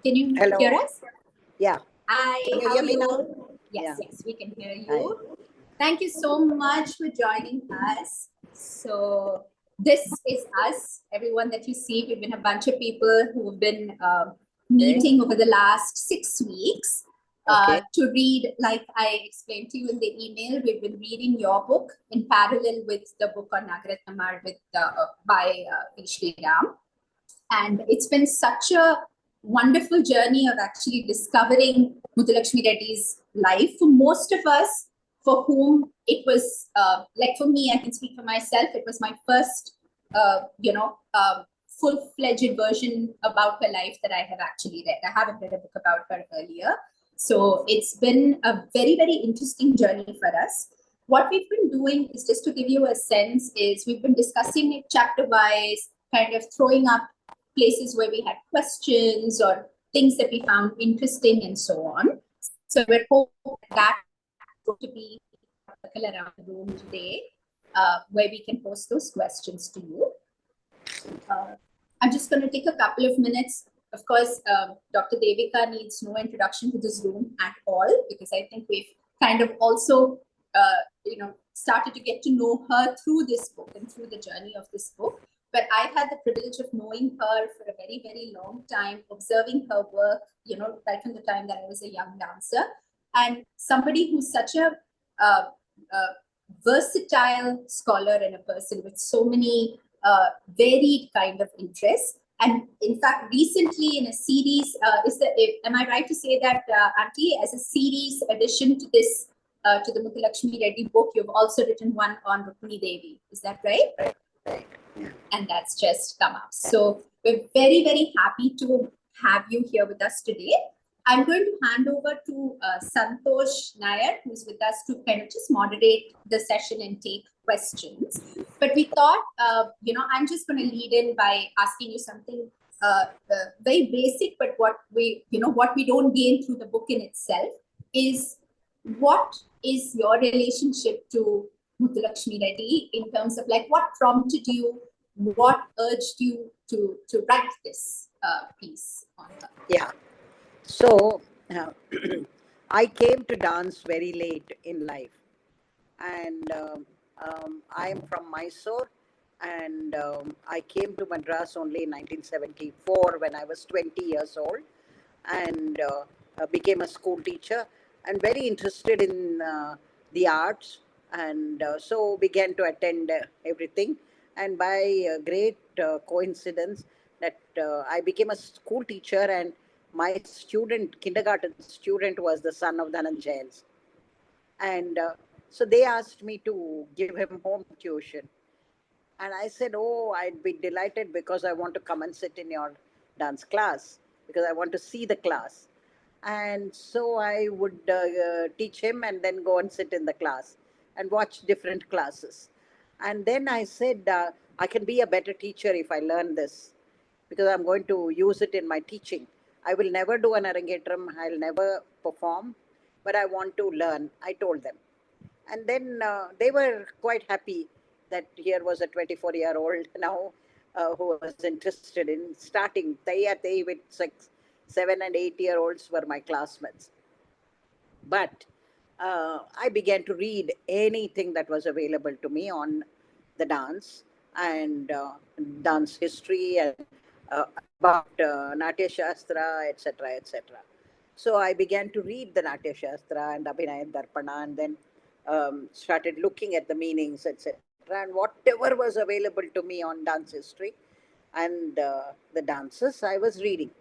Can you Hello. hear us? Yeah. Hi, Can you how hear are me you? now? Yes, Yeah. yes, we can hear you. Hi. Thank you so much for joining us. So this is us, everyone that you see. We've been a bunch of people who have been meeting over the last 6 weeks to read, like I explained to you in the email. We've been reading your book in parallel with the book on Nagaratnamar by Sri Ram. And it's been such a wonderful journey of actually discovering Muthulakshmi Reddy's life. For most of us, for whom it was, like for me, I can speak for myself, it was my first, full-fledged version about her life that I have actually read. I haven't read a book about her earlier. So it's been a very, very interesting journey for us. What we've been doing is, just to give you a sense, is we've been discussing it chapter-wise, kind of throwing up places where we had questions or things that we found interesting and so on. So we're hoping that going to be a circle around the room today where we can post those questions to you. I'm just going to take a couple of minutes. Of course, Dr. Devika needs no introduction to this room at all, because I think we've kind of also, started to get to know her through this book and through the journey of this book. But I've had the privilege of knowing her for a very, very long time, observing her work, right from the time that I was a young dancer. And somebody who's such a versatile scholar and a person with so many varied kind of interests. And in fact, recently in a series, am I right to say that, Auntie, as a series addition to this, to the Muthulakshmi Reddy book, you've also written one on Rukmini Devi. Is that right? Right. And that's just come up. So we're very, very happy to have you here with us today. I'm going to hand over to Santosh Nair, who's with us, to kind of just moderate the session and take questions. But we thought, I'm just going to lead in by asking you something very basic, but what we don't gain through the book in itself is, what is your relationship to Muthulakshmi Reddy in terms of like what prompted you, what urged you to write this piece on her? Yeah. So I came to dance very late in life, and I am from Mysore, and I came to Madras only in 1974 when I was 20 years old, and became a school teacher and very interested in the arts, and so began to attend everything. And by a great coincidence, that I became a school teacher, and my student, kindergarten student, was the son of Dhananjayans. And so they asked me to give him home tuition. And I said, oh, I'd be delighted, because I want to come and sit in your dance class, because I want to see the class. And so I would teach him and then go and sit in the class and watch different classes. And then I said, I can be a better teacher if I learn this, because I'm going to use it in my teaching. I will never do an arangetram, I'll never perform, but I want to learn, I told them. And then they were quite happy that here was a 24-year-old now who was interested in starting. They with 6, 7 and 8-year-olds were my classmates. But I began to read anything that was available to me on the dance and dance history and about Natya Shastra, etc., etc. So I began to read the Natya Shastra and Abhinaya Darpana, and then started looking at the meanings, etc. And whatever was available to me on dance history and the dances, I was reading.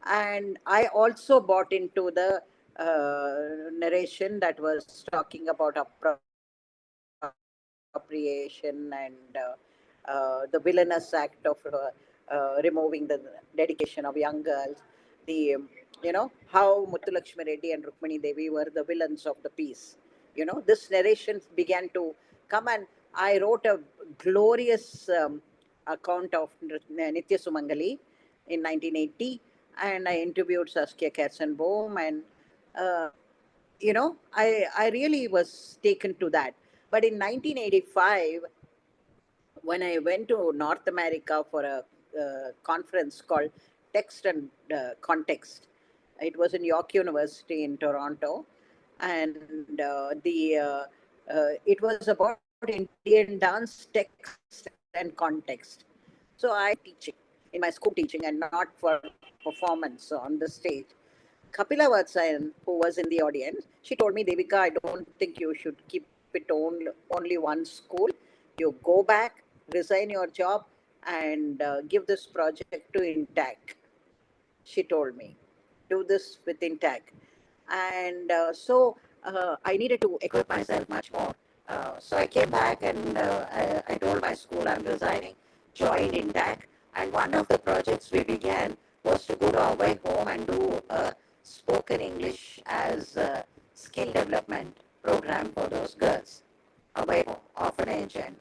And I also bought into the narration that was talking about appropriation and the villainous act of removing the dedication of young girls. The how Muthulakshmi Reddy and Rukmini Devi were the villains of the piece. This narration began to come, and I wrote a glorious account of Nitya Sumangali in 1980, and I interviewed Saskia Katzenbaum, and uh, I really was taken to that. But in 1985, when I went to North America for a conference called text and context. It was in York University in Toronto, and it was about Indian dance text and context. So I teaching in my school teaching and not for performance on the stage. Kapila Vatsayan, who was in the audience, she told me, Devika, I don't think you should keep it only one school. You go back, resign your job, and give this project to Intact. She told me, do this with Intact. And I needed to equip myself much more. So I came back and I told my school I'm resigning, joined Intact, and one of the projects we began was to go to our way home and do a spoken English as a skill development program for those girls. Away orphanage, and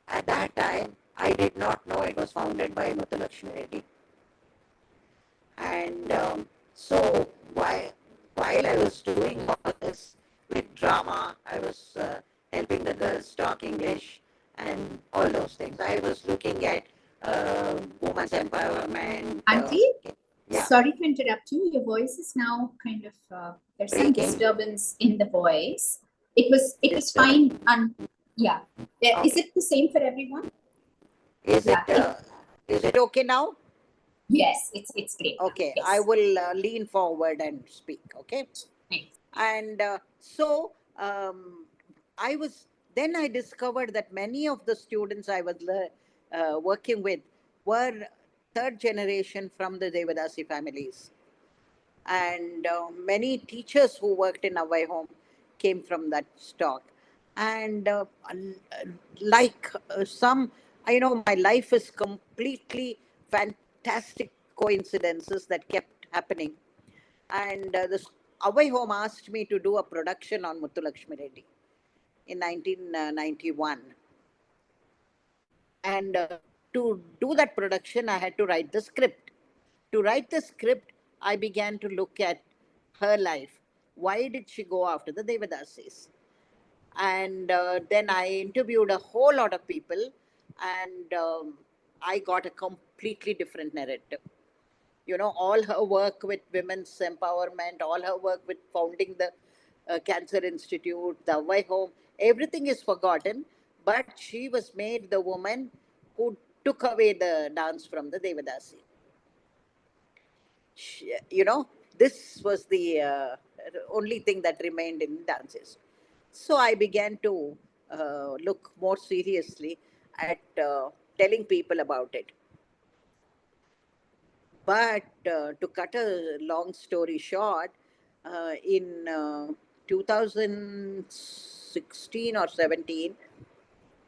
at that time I did not know it was founded by Muthulakshmi Reddy. And while I was doing all this with drama, I was helping the girls talk English and all those things. I was looking at women's empowerment. Auntie, Yeah, sorry to interrupt you. Your voice is now kind of there's some breaking. disturbance in the voice. It was fine. Yeah. Is Okay. it the same for everyone? Is Yeah. is it okay now? Yes, it's great. Okay, Yes. I will lean forward and speak. Okay. Thanks. And I was then I discovered that many of the students I was working with were third generation from the Devadasi families, and many teachers who worked in our home came from that stock. And like some, I know my life is completely fantastic coincidences that kept happening. And this Away Home asked me to do a production on Muthulakshmi Reddy in 1991. And to do that production, I had to write the script. To write the script, I began to look at her life. Why did she go after the Devadasis? And then I interviewed a whole lot of people, and I got a completely different narrative. You know, all her work with women's empowerment, all her work with founding the Cancer Institute, the Away Home, everything is forgotten. But she was made the woman who took away the dance from the Devadasi. You know, this was the only thing that remained in dances. So I began to look more seriously at telling people about it. But to cut a long story short, in 2016 or 17,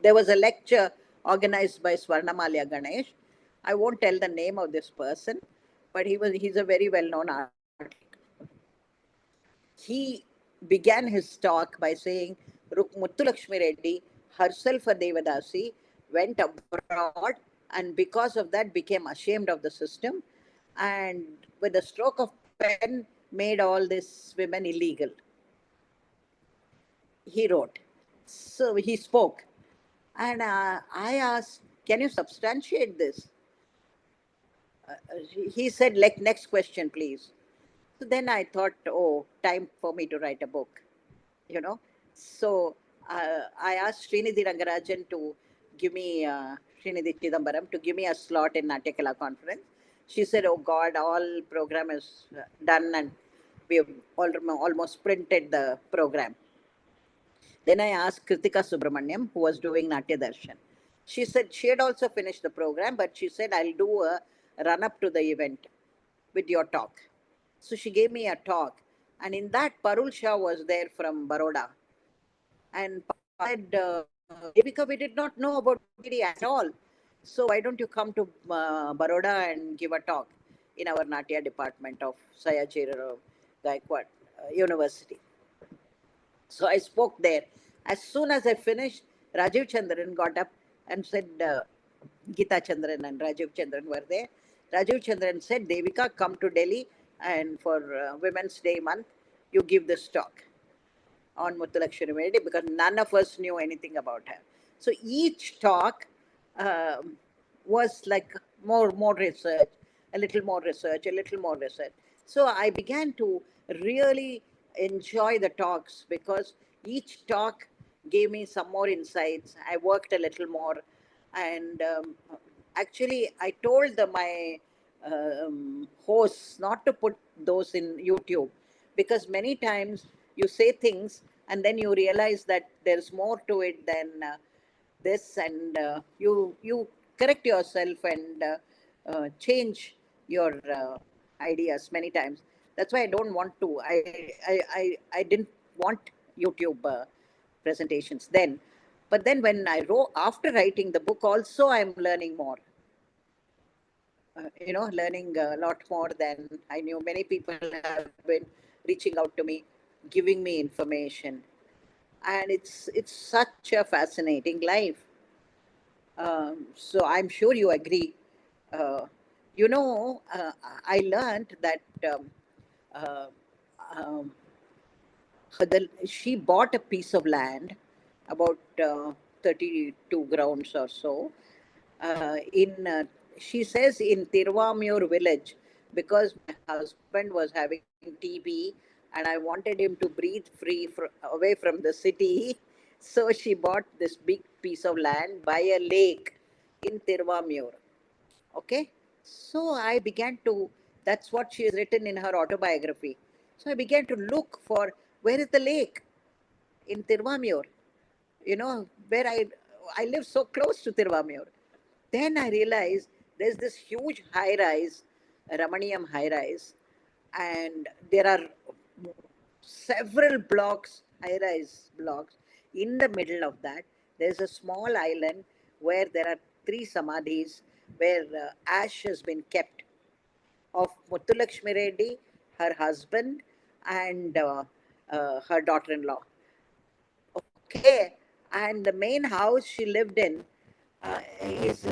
there was a lecture organized by Swarnamalya Ganesh. I won't tell the name of this person, but he's a very well-known artist. He began his talk by saying Muthulakshmi Reddy, herself a Devadasi, went abroad and because of that became ashamed of the system, and with a stroke of pen made all these women illegal. He wrote. So he spoke. And I asked, can you substantiate this? He said, like, next question, please. So then I thought, oh, time for me to write a book, you know. So I asked Srinidhi Rangarajan to give me, Srinidhi Chidambaram, to give me a slot in Natyakala conference. She said, oh God, all program is done and we have almost printed the program. Then I asked Kritika Subramaniam, who was doing Natya Darshan. She said she had also finished the program, but she said, I'll do a run up to the event with your talk. So she gave me a talk. And in that, Parul Shah was there from Baroda. And said, Devika, we did not know about Lady at all. So why don't you come to Baroda and give a talk in our Natya department of Sayajira Gaikwad University? So I spoke there. As soon as I finished, Rajiv Chandran got up and said, Geeta Chandran and Rajiv Chandran were there. Rajiv Chandran said, Devika, come to Delhi and for Women's Day month, you give this talk on Muthulakshmi Reddy because none of us knew anything about her. So each talk was like more research, a little more research, a little more research. So I began to really enjoy the talks because each talk gave me some more insights. I worked a little more, and actually, I told my hosts not to put those in YouTube because many times you say things and then you realize that there's more to it than this, and you correct yourself and change your ideas many times. That's why I don't want to. I didn't want YouTube presentations then, but then when I wrote after writing the book, also I'm learning more. Learning a lot more than I knew. Many people have been reaching out to me, giving me information, and it's such a fascinating life. So I'm sure you agree. Uh, I learned that uh, um, she bought a piece of land, about 32 grounds or so, in she says in Tiruvamur village, because my husband was having TB and I wanted him to breathe free away from the city. So she bought this big piece of land by a lake in Tiruvamur. Okay. So I began to, that's what she has written in her autobiography. So I began to look for where is the lake in Tiruvamur, where I live so close to Tiruvamur. Then I realized there's this huge high rise, Ramaniyam high rise, and there are several blocks, high rise blocks. In the middle of that, there's a small island where there are three samadhis where ash has been kept of Muthulakshmi Reddy, her husband, and her daughter in law. Okay, and the main house she lived in is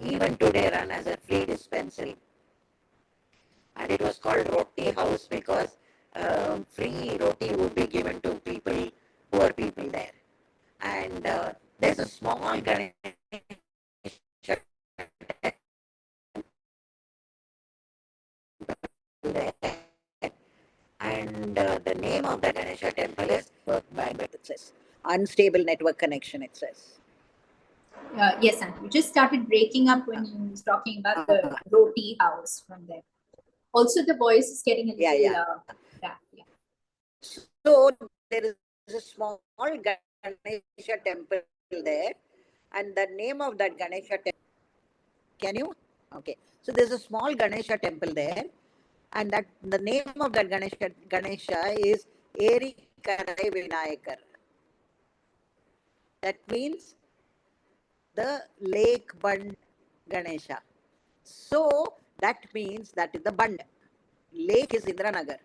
even today run as a free dispensary, and it was called Roti House because free roti would be given to people, poor people there. And there's a small Ganesha there, and the name of the Ganesha temple is bandwidth. It says unstable network connection. It says. Yes, and you just started breaking up when you was talking about the roti house from there. Also, the voice is getting a little yeah. So there is a small Ganesha temple there, and the name of that Ganesha temple. Can you? Okay. So there's a small Ganesha temple there, and that the name of that Ganesha is Eri Karai Vinayakar. That means the lake bund Ganesha. So that means that is the bund. Lake is Indranagar.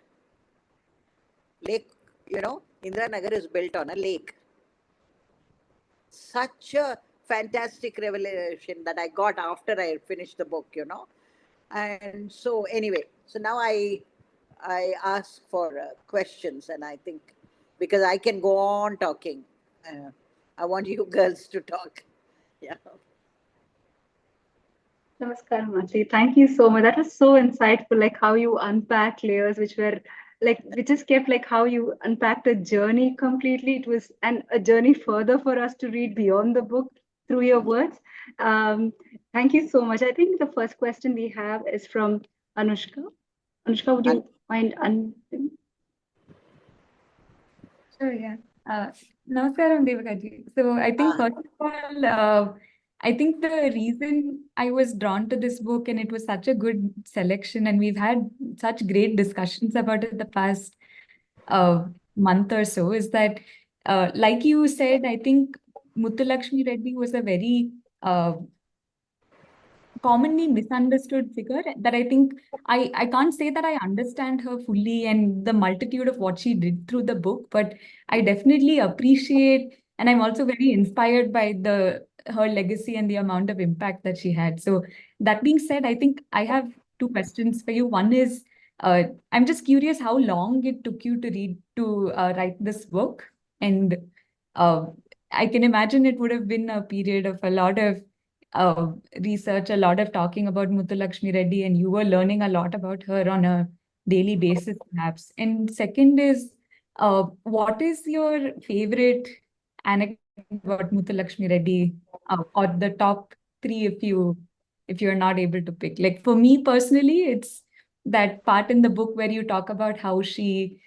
Lake, Indranagar is built on a lake. Such a fantastic revelation that I got after I finished the book. And so anyway, so now I ask for questions, and I think because I can go on talking, I want you girls to talk. Yeah. Namaskar, Mati. Thank you so much. That was so insightful, like how you unpacked layers, which were like, we just kept like how you unpacked a journey completely. It was a journey further for us to read beyond the book through your words. Thank you so much. I think the first question we have is from Anushka. Anushka, would you mind Sure, yeah. Namaskaram, Devika ji. So I think first of all, I think the reason I was drawn to this book, and it was such a good selection, and we've had such great discussions about it the past month or so, is that, like you said, I think Muthulakshmi Reddy was a very commonly misunderstood figure that I think I can't say that I understand her fully and the multitude of what she did through the book, but I definitely appreciate, and I'm also very inspired by her legacy and the amount of impact that she had. So that being said, I think I have two questions for you. One is, I'm just curious how long it took you to write this book, and uh, I can imagine it would have been a period of a lot of research, a lot of talking about Muthulakshmi Reddy, and you were learning a lot about her on a daily basis, perhaps. And second is, what is your favorite anecdote about Muthulakshmi Reddy, or the top three if you're not able to pick? Like for me personally, it's that part in the book where you talk about how she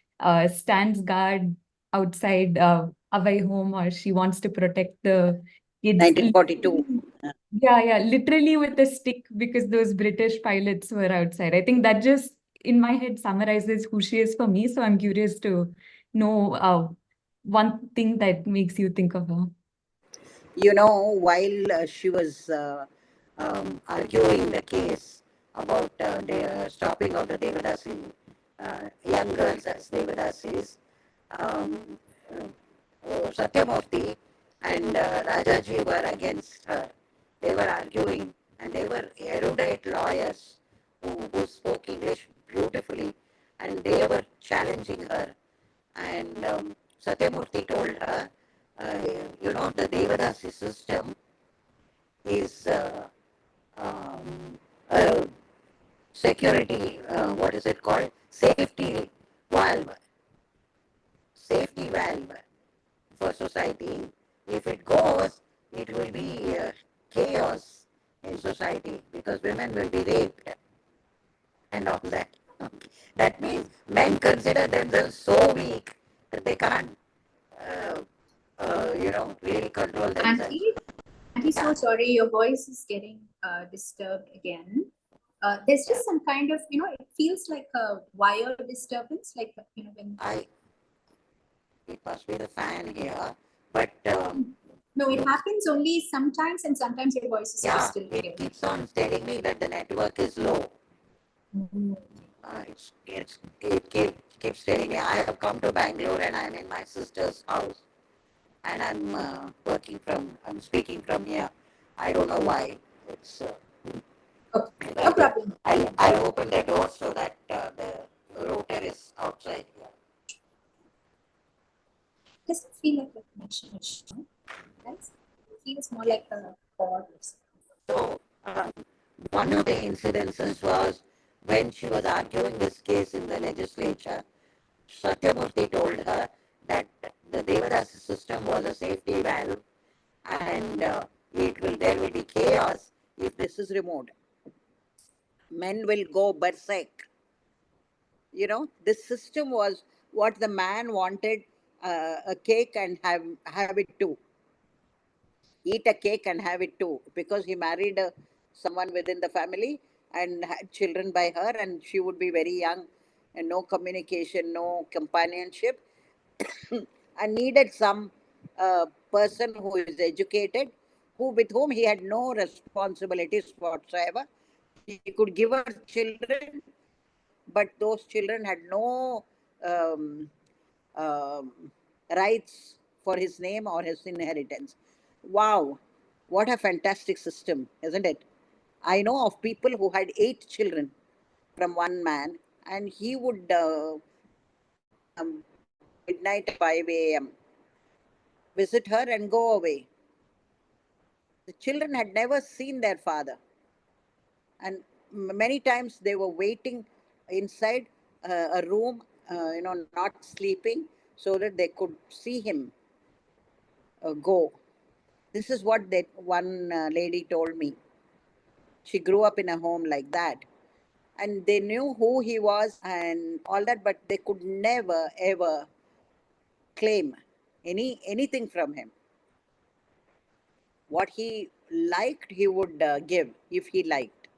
stands guard outside Avai home, or she wants to protect the kids. 1942. Yeah, yeah, literally with a stick because those British pilots were outside. I think that just in my head summarizes who she is for me. So I'm curious to know one thing that makes you think of her. You know, while she was arguing the case about the stopping of the Devadasi, young girls as Devadasis, um, Satyamurthy and Rajaji were against her. They were arguing, and they were erudite lawyers who spoke English beautifully, and they were challenging her. And Satyamurthy told her, uh, you know, the Devadasi system is a security, what is it called? Valve, safety valve for society. If it goes, it will be chaos in society because women will be raped and all that. That means men consider themselves so weak that they can't, uh, really control themselves. Auntie, Auntie, so Yeah, sorry, your voice is getting disturbed again. There's yeah. just some kind of, it feels like a wire disturbance, like, when. It must be the fan here, but No, it happens only sometimes, and sometimes your voice is yeah, still it clear. keeps on telling me that the network is low. It keeps telling me I have come to Bangalore and I'm in my sister's house and I'm speaking from here. I don't know why. It's Okay, no like problem. I'll open the door so that the router is outside here. Doesn't feel like a connection issue, guys. It feels more like a cord or something. So one of the incidences was when she was arguing this case in the legislature. Satyamurthy told her that the Devadasi system was a safety valve and there will be chaos if this is removed. Men will go berserk. You know, this system was what the man wanted, a cake and have it too. Eat a cake and have it too, because he married someone within the family and had children by her, and she would be very young and no communication, no companionship, and needed some person who is educated, who with whom he had no responsibilities whatsoever. He could give her children, but those children had no um, um, rights for his name or his inheritance. Wow, what a fantastic system, isn't it? I know of people who had 8 children from one man, and he would come at midnight, 5 a.m., visit her, and go away. The children had never seen their father, and many times they were waiting inside a room, not sleeping, so that they could see him go. This is what that one lady told me. She grew up in a home like that, and they knew who he was and all that, but they could never ever claim anything from him. What he liked, he would give if he liked,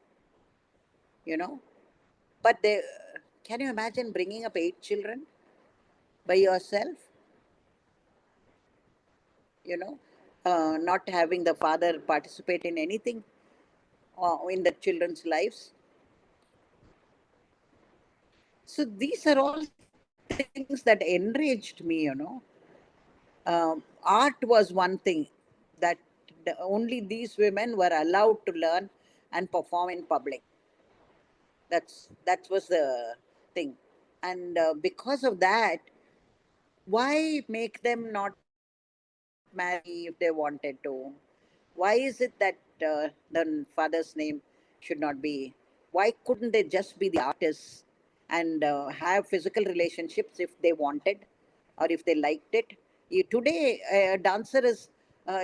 you know. But they, can you imagine bringing up 8 children by yourself? You know, not having the father participate in anything in the children's lives. So these are all things that enraged me. Art was one thing that only these women were allowed to learn and perform in public. That was the thing, and because of that, why make them not marry if they wanted to? Why is it that the father's name should not be? Why couldn't they just be the artists and have physical relationships if they wanted or if they liked it? Today, a dancer is,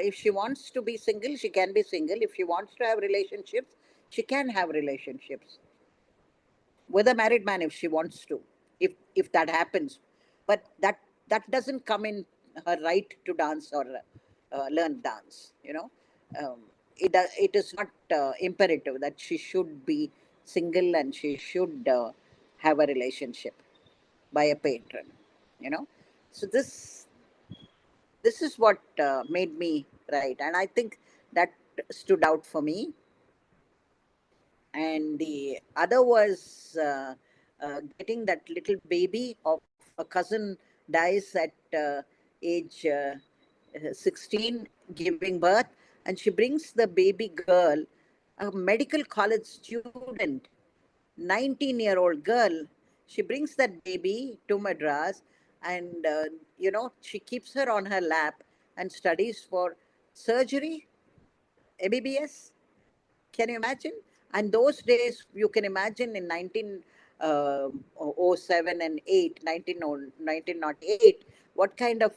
if she wants to be single, she can be single. If she wants to have relationships, she can have relationships with a married man if she wants to, if that happens. But that doesn't come in her right to dance or learn dance. Um, it is not imperative that she should be single and she should have a relationship by a patron. You know, so this is what made me write, and I think that stood out for me. And the other was getting that little baby of a cousin dies at age 16, giving birth, and she brings the baby girl, a medical college student, 19-year-old girl. She brings that baby to Madras, and she keeps her on her lap and studies for surgery, MBBS. Can you imagine? And those days, you can imagine in 1907 and 8, 1908, what kind of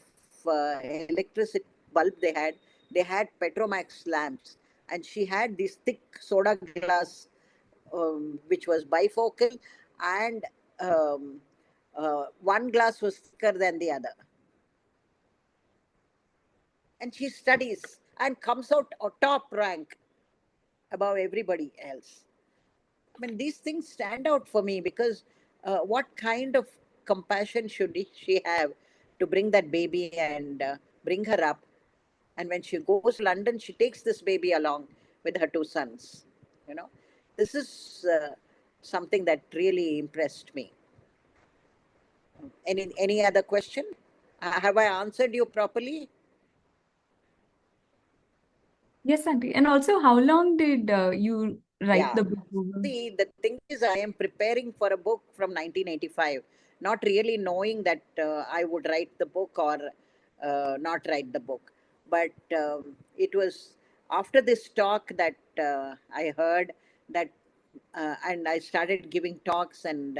electricity bulb they had. They had Petromax lamps, and she had this thick soda glass, which was bifocal, and um, one glass was thicker than the other. And she studies and comes out a top rank above everybody else. I mean, these things stand out for me because what kind of compassion should she have to bring that baby and bring her up? And when she goes to London, she takes this baby along with her two sons. You know, this is something that really impressed me. Any other question? Have I answered you properly? Yes, Auntie. And also, how long did you write Yeah. the book over? See, the thing is, I am preparing for a book from 1985, not really knowing that I would write the book or not write the book. But it was after this talk that I heard that, and I started giving talks, and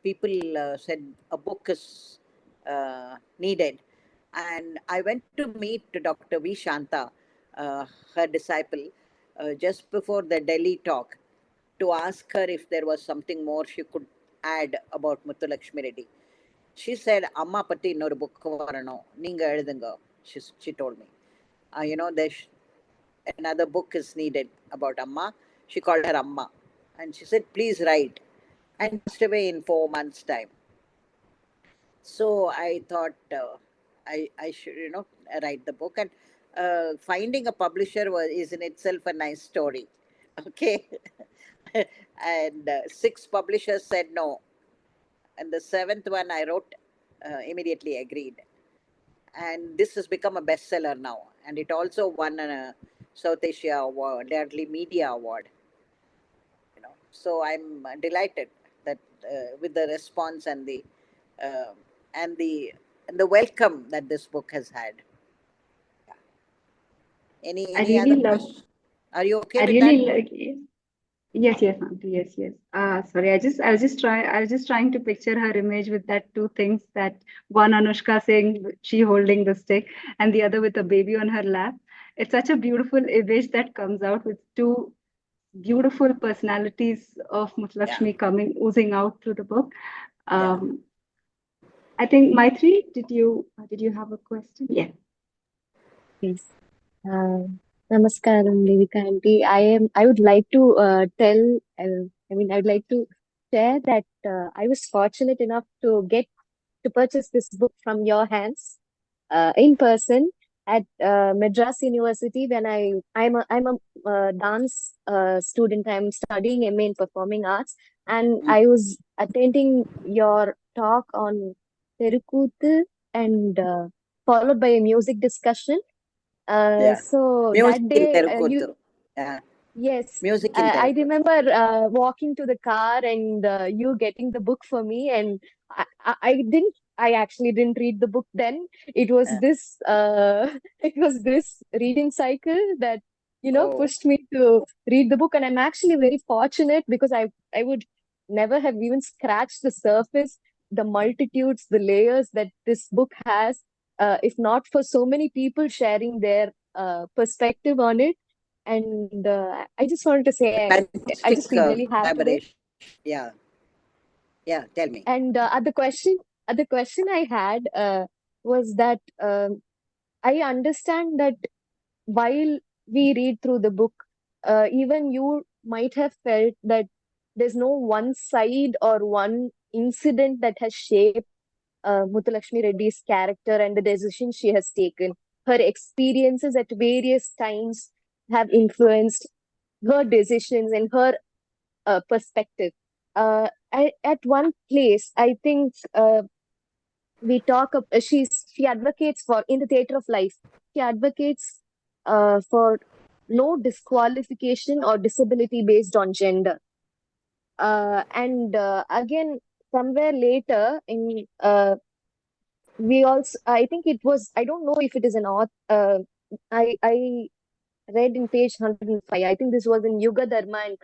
people said a book is needed. And I went to meet Dr. V. Shanta, her disciple, just before the Delhi talk, to ask her if there was something more she could add about Muthulakshmi Reddy. She said, Amma patti இன்னொரு book வரணும், நீங்க எழுதுங்க. She told me. There's another book is needed about Amma. She called her Amma. And she said, please write. And passed away in 4 months' time. So I thought I should, write the book. And finding a publisher is in itself a nice story. Okay. And six publishers said no. And the seventh one I wrote immediately agreed. And this has become a bestseller now. And it also won a South Asia Award, Ladly Media Award. So I'm delighted that with the response and uh, and the and the welcome that this book has had. I Any other really love, question? Are you okay I with that? really like, yes, yes, Auntie, yes, yes. Sorry, I was just trying to picture her image with that two things, that one Anushka saying she holding the stick and the other with a baby on her lap. It's such a beautiful image that comes out with two beautiful personalities of Yeah, Muthulakshmi coming, oozing out through the book. yeah. Um, I think Maitri, did you have a question? Yeah. Yes. Uh, Namaskaram, Devika aunty. I would like to I would like to share that I was fortunate enough to purchase this book from your hands in person at Madras University when I'm a dance student. I'm studying MA in Performing Arts, and Mm, I was attending your talk on Terukuthu and followed by a music discussion. yeah. So Music that in day, Terukuttu. Yeah, yes, music in I Terukuttu. remember walking to the car and you getting the book for me, and I actually didn't read the book then. It was Yeah, this, it was this reading cycle that Oh, pushed me to read the book. And I'm actually very fortunate because I would never have even scratched the surface, the multitudes, the layers that this book has, if not for so many people sharing their perspective on it. And I just wanted to say, I fantastic just feel really happy today. collaboration. Yeah, yeah. Tell me. And the question I had was that I understand that while we read through the book, even you might have felt that there's no one side or one incident that has shaped Muthulakshmi Reddy's character and the decision she has taken. Her experiences at various times have influenced her decisions and her perspective. At one place, I think we talk of she advocates for in the theater of life. She advocates for no disqualification or disability based on gender. And again, somewhere later in we also, I think it was, I don't know if it is an author. I read in page 105. I think this was in Yuga Dharma and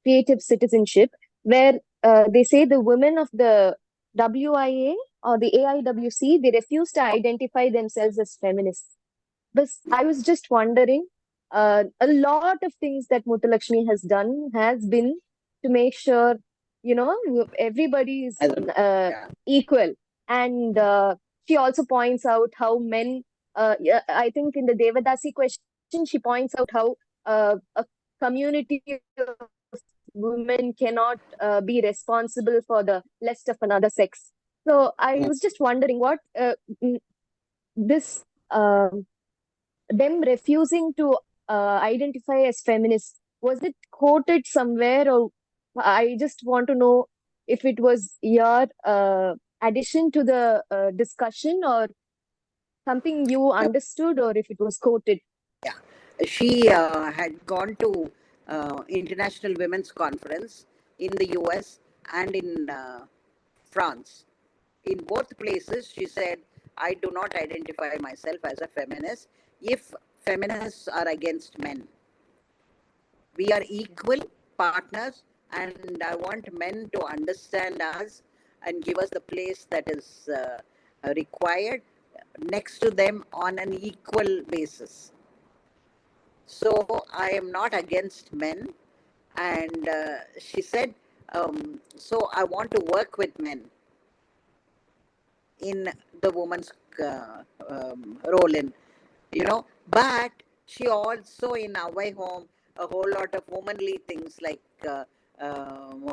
Creative Citizenship, where they say the women of the WIA or the AIWC, they refuse to identify themselves as feminists. But I was just wondering, a lot of things that Muthulakshmi has done has been to make sure, everybody is I don't. Yeah. equal. And she also points out how men, yeah, I think in the Devadasi question, she points out how a community of women cannot be responsible for the lust of another sex. So I was just wondering what this. Them refusing to identify as feminists, was it quoted somewhere, or I just want to know if it was your addition to the discussion or something you No, understood or if it was quoted. yeah. She had gone to International Women's Conference in the US and in France. In both places, she said, I do not identify myself as a feminist if feminists are against men. We are equal partners, and I want men to understand us and give us the place that is required next to them on an equal basis. So I am not against men. And she said, so I want to work with men in the woman's role in, but she also in away home a whole lot of womanly things like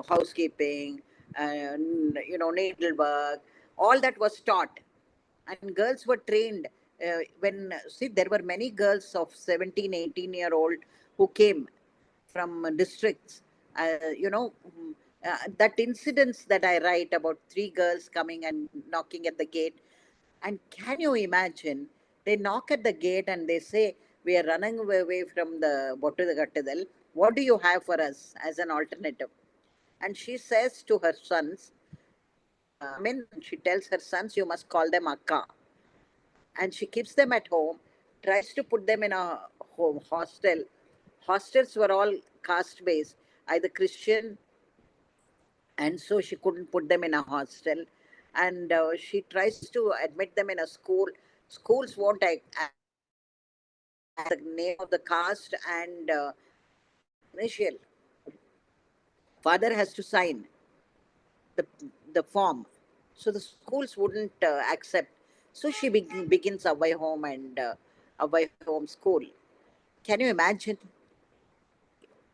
housekeeping and needlework, all that was taught, and girls were trained. When see, there were many girls of 17, 18-year old who came from districts, that incidents that I write about three girls coming and knocking at the gate. And can you imagine? They knock at the gate and they say, we are running away from the Bottagattadal. What do you have for us as an alternative? And she says to her sons, I mean, she tells her sons, you must call them Akka. And she keeps them at home, tries to put them in a home hostel. Hostels were all caste based, either Christian, and so she couldn't put them in a hostel. And she tries to admit them in a school. Schools won't accept as the name of the caste, and initial father has to sign the the form, so the schools wouldn't accept. So she begins away home and away home school. Can you imagine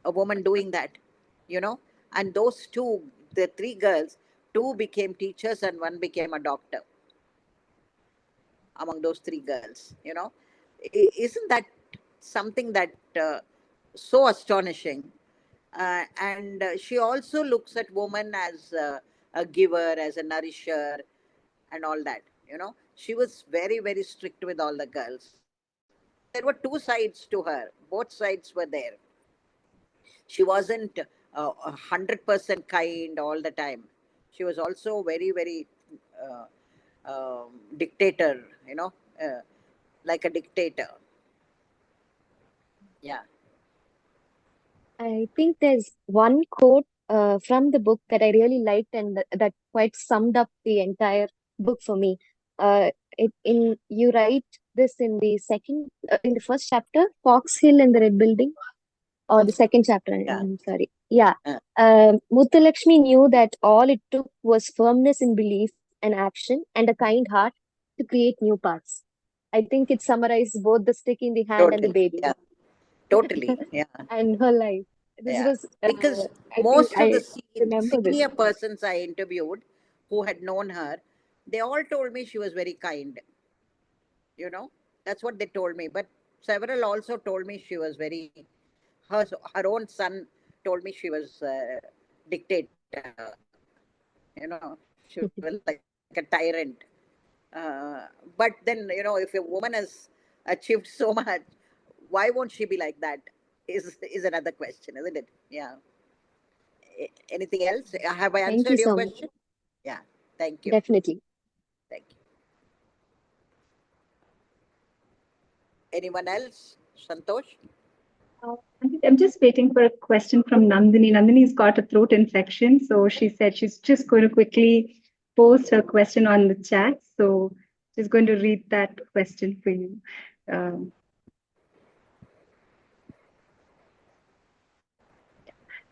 a woman doing that? you know and those two, the three girls, two became teachers and one became a doctor among those three girls. Isn't that something that so astonishing? And she also looks at woman as a giver, as a nourisher, and all that. She was very, very strict with all the girls. So there were two sides to her. Both sides were there. She wasn't 100% kind all the time. She was also very, very uh, dictator, uh, like a dictator. Yeah. I think there's one quote from the book that I really liked and that quite summed up the entire book for me. You write this in in the first chapter, Fox Hill and the Red Building, or the second chapter. Yeah. I'm sorry. Yeah. Uh, Muthulakshmi knew that all it took was firmness in belief and action and a kind heart to create new paths. I think it summarized both the stick in the hand and the totally. baby Yeah. Totally. Yeah. and her life. This Yeah. was, Because I think most of the I remember this. senior persons I interviewed who had known her, they all told me she was very kind. You know, that's what they told me. But several also told me she was very, her, her own son told me she was dictator. You know, she was like a tyrant. But then, you know, if a woman has achieved so much, why won't she be like that? Is another question, isn't it? Yeah. Anything else? Have I Thank you answered your so much. question? Yeah. Thank you. Definitely. Thank you. Anyone else? Santosh? I'm just waiting for a question from Nandini. Nandini's got a throat infection, so she said she's just going to quickly post her question on the chat. So she's going to read that question for you. Um,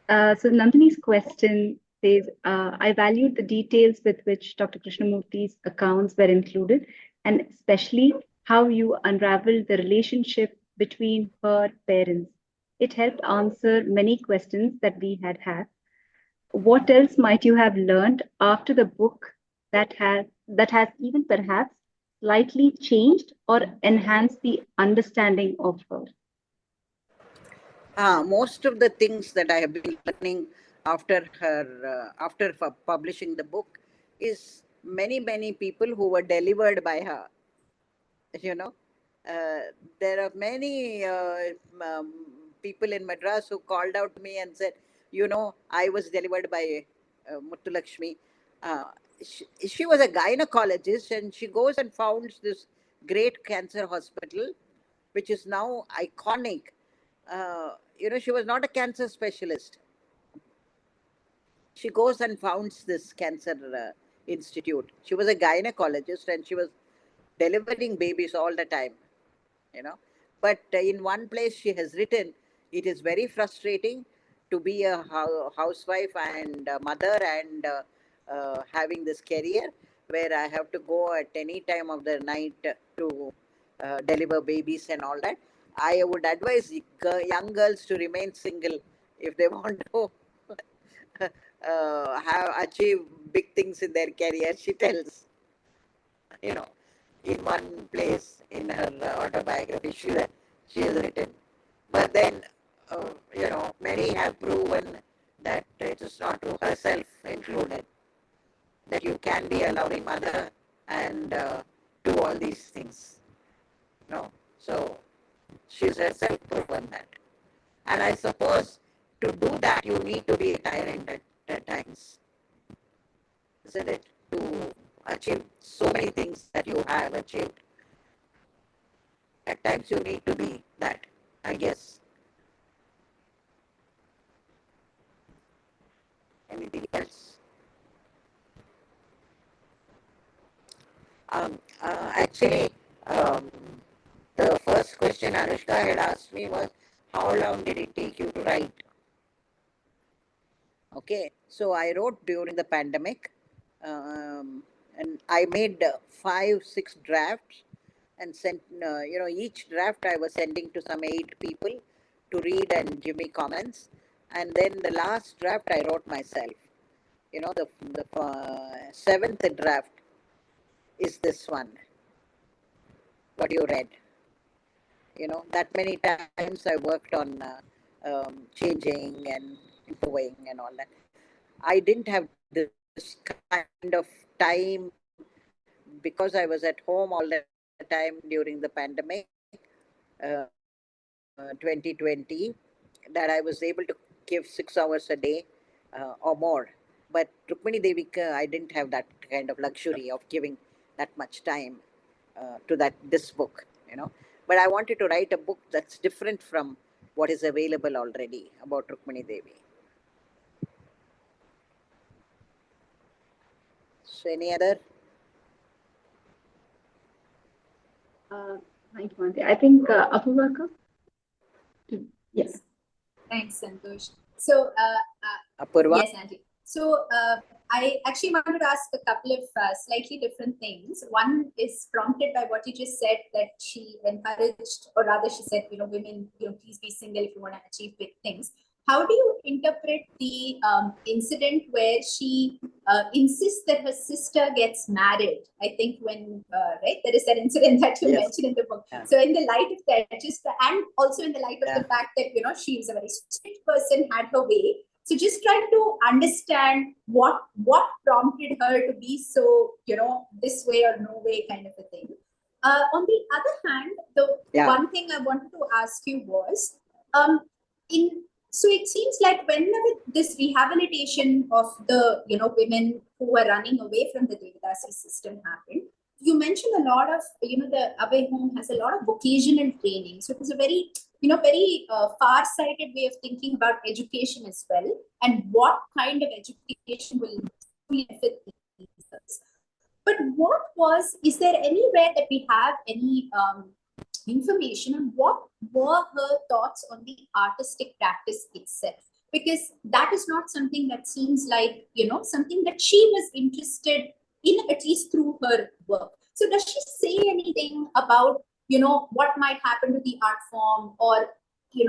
so Nandini's question says, I valued the details with which Dr. Krishnamurti's accounts were included, and especially how you unraveled the relationship between her parents. It helped answer many questions that we had. What else might you have learned after the book that has even perhaps slightly changed or enhanced the understanding of her? Most of the things that I have been learning after her, after publishing the book, is many people who were delivered by her. You know, there are many um, people in Madras who called out to me and said, you know, I was delivered by Muthulakshmi. Uh, she was a gynecologist and she goes and founds this great cancer hospital, which is now iconic. You know, she was not a cancer specialist. She goes and founds this cancer institute. She was a gynecologist and she was delivering babies all the time, you know. But in one place she has written, it is very frustrating to be a housewife and a mother and having this career where I have to go at any time of the night to deliver babies and all that. I would advise young girls to remain single if they want to have achieve big things in their career. She tells, you know, in one place in her autobiography she has written. But then, you know, many have proven that it is not true, herself included, that you can be a loving mother and do all these things. No, so she's herself proven that. And I suppose to do that, you need to be a tyrant at times, isn't it? To achieve so many things that you have achieved. At times, you need to be that, I guess. Anything else? Actually, um, the first question Anushka had asked me was, how long did it take you to write? Okay, so I wrote during the pandemic, and I made 5, 6 drafts and sent, you know, each draft I was sending to some 8 people to read and give me comments. And then the last draft I wrote myself. You know, the seventh draft is this one, what you read. You know, that many times I worked on changing and improving and all that. I didn't have this kind of time because I was at home all the time during the pandemic, 2020, that I was able to give 6 hours a day or more. But Rukmini Devika, I didn't have that kind of luxury of giving that much time to this book, you know. But I wanted to write a book that's different from what is available already about Rukmini Devi. So any other? Thank you, Manti. I think Apurvaka. Yes. Thanks, Santosh. So, Apurva? yes, Andy. So, I actually wanted to ask a couple of slightly different things. One is prompted by what you just said, that she encouraged, or rather, she said, women, please be single if you want to achieve big things. How do you interpret the incident where she insists that her sister gets married? I think when, right, there is that incident that you Yes. mentioned in the book. Yeah. So in the light of that, and also in the light of Yeah. the fact that, she was a very strict person, had her way. So just trying to understand what prompted her to be so, this way or no way kind of a thing. On the other hand, the one thing I wanted to ask you was, so it seems like whenever this rehabilitation of the, women who were running away from the Devadasi system happened, you mentioned a lot of, the away home has a lot of vocational training. So it was a very, very far-sighted way of thinking about education as well, and what kind of education will benefit these girls. But is there anywhere that we have any information on what were her thoughts on the artistic practice itself? Because that is not something that seems like, something that she was interested in, at least through her work. So does she say anything about, what might happen to the art form, or, I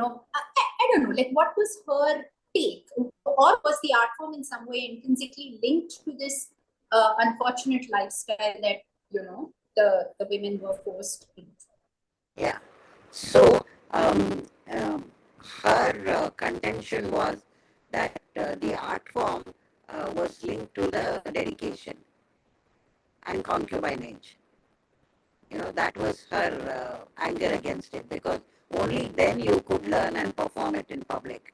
don't know, like what was her take? Or was the art form in some way intrinsically linked to this unfortunate lifestyle that, the women were forced into? Yeah. So her contention was that the art form was linked to the dedication and concubinage. That was her anger against it, because only then you could learn and perform it in public.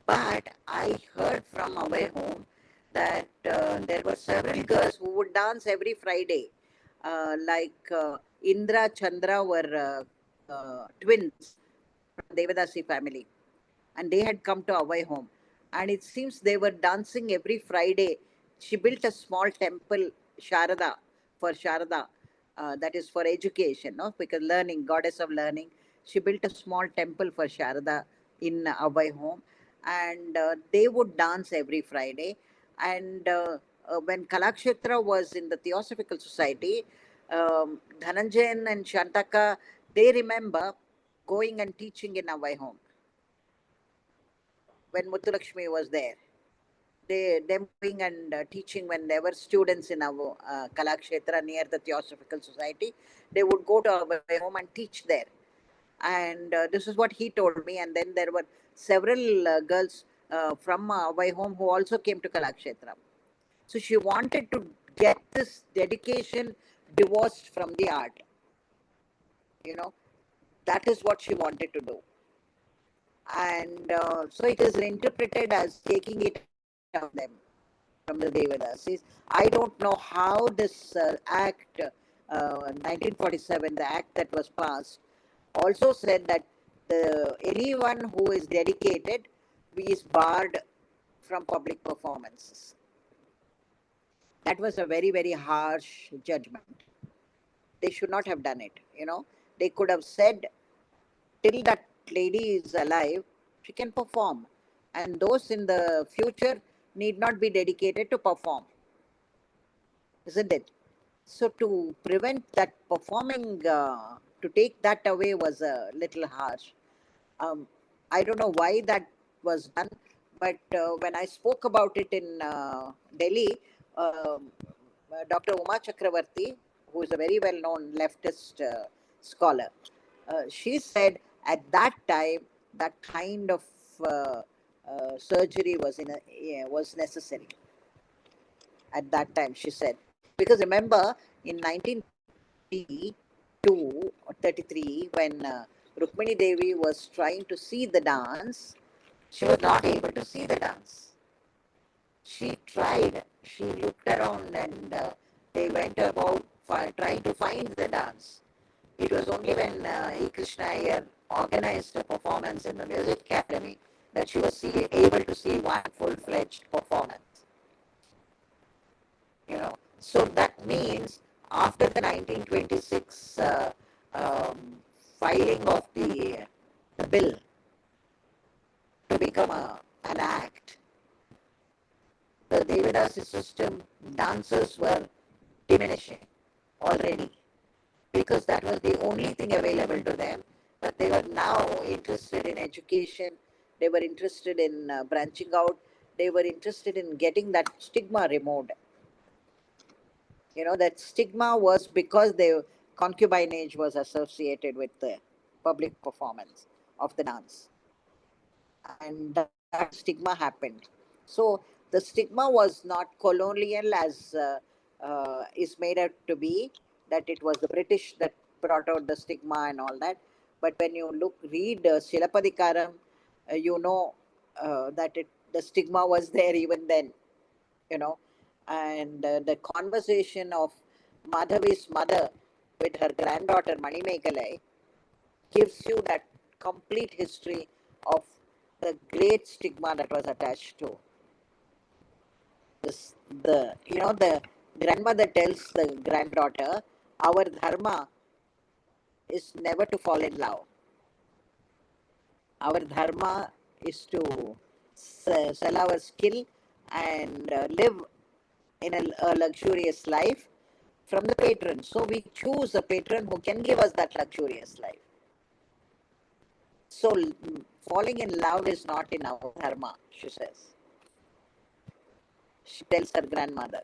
But I heard from away home that there were several girls Who would dance every Friday. Indra, Chandra were twins from Devadasi family, and they had come to our home. And it seems they were dancing every Friday. She built a small temple, Sharada, for Sharada, that is for education, no? Because learning, goddess of learning. She built a small temple for Sharada in our home, and they would dance every Friday. And when Kalakshetra was in the Theosophical Society, Dhananjayan and Shantaka, they remember going and teaching in our home when Muthulakshmi was there. Them going and teaching when they were students in our Kalakshetra near the Theosophical Society. They would go to our home and teach there. And this is what he told me. And then there were several girls from our home who also came to Kalakshetra. So she wanted to get this dedication divorced from the art. That is what she wanted to do. And so it is interpreted as taking it out of them from the Devadasis. I don't know how this act, 1947, the act that was passed, also said that anyone who is dedicated is barred from public performances. That was a very, very harsh judgment. They should not have done it. They could have said, till that lady is alive, she can perform. And those in the future need not be dedicated to perform. Isn't it? So to prevent that performing, to take that away was a little harsh. I don't know why that was done, but when I spoke about it in Delhi, Dr. Uma Chakravarti, who is a very well-known leftist scholar, she said at that time that kind of surgery was necessary. At that time, she said, because remember in 1932 or 33, when Rukmini Devi was trying to see the dance, she was not able to see the dance. She tried, she looked around, and they went about trying to find the dance. It was only when E. Krishna Iyer organized a performance in the Music Academy that she was able to see one full-fledged performance. So that means after the 1926 filing of the bill to become an act, the Devidasi system dancers were diminishing already, because that was the only thing available to them. But they were now interested in education, they were interested in branching out, they were interested in getting that stigma removed. That stigma was because the concubinage was associated with the public performance of the dance. And that stigma happened. So the stigma was not colonial as is made out to be, that it was the British that brought out the stigma and all that. But when you read Silapadikaram, that the stigma was there even then, you know. And the conversation of Madhavi's mother with her granddaughter Manimekalai gives you that complete history of the great stigma that was attached to this. The grandmother tells the granddaughter, our dharma is never to fall in love. Our dharma is to sell our skill and live in a luxurious life from the patron. So we choose a patron who can give us that luxurious life. So falling in love is not in our dharma, she says. She tells her granddaughter.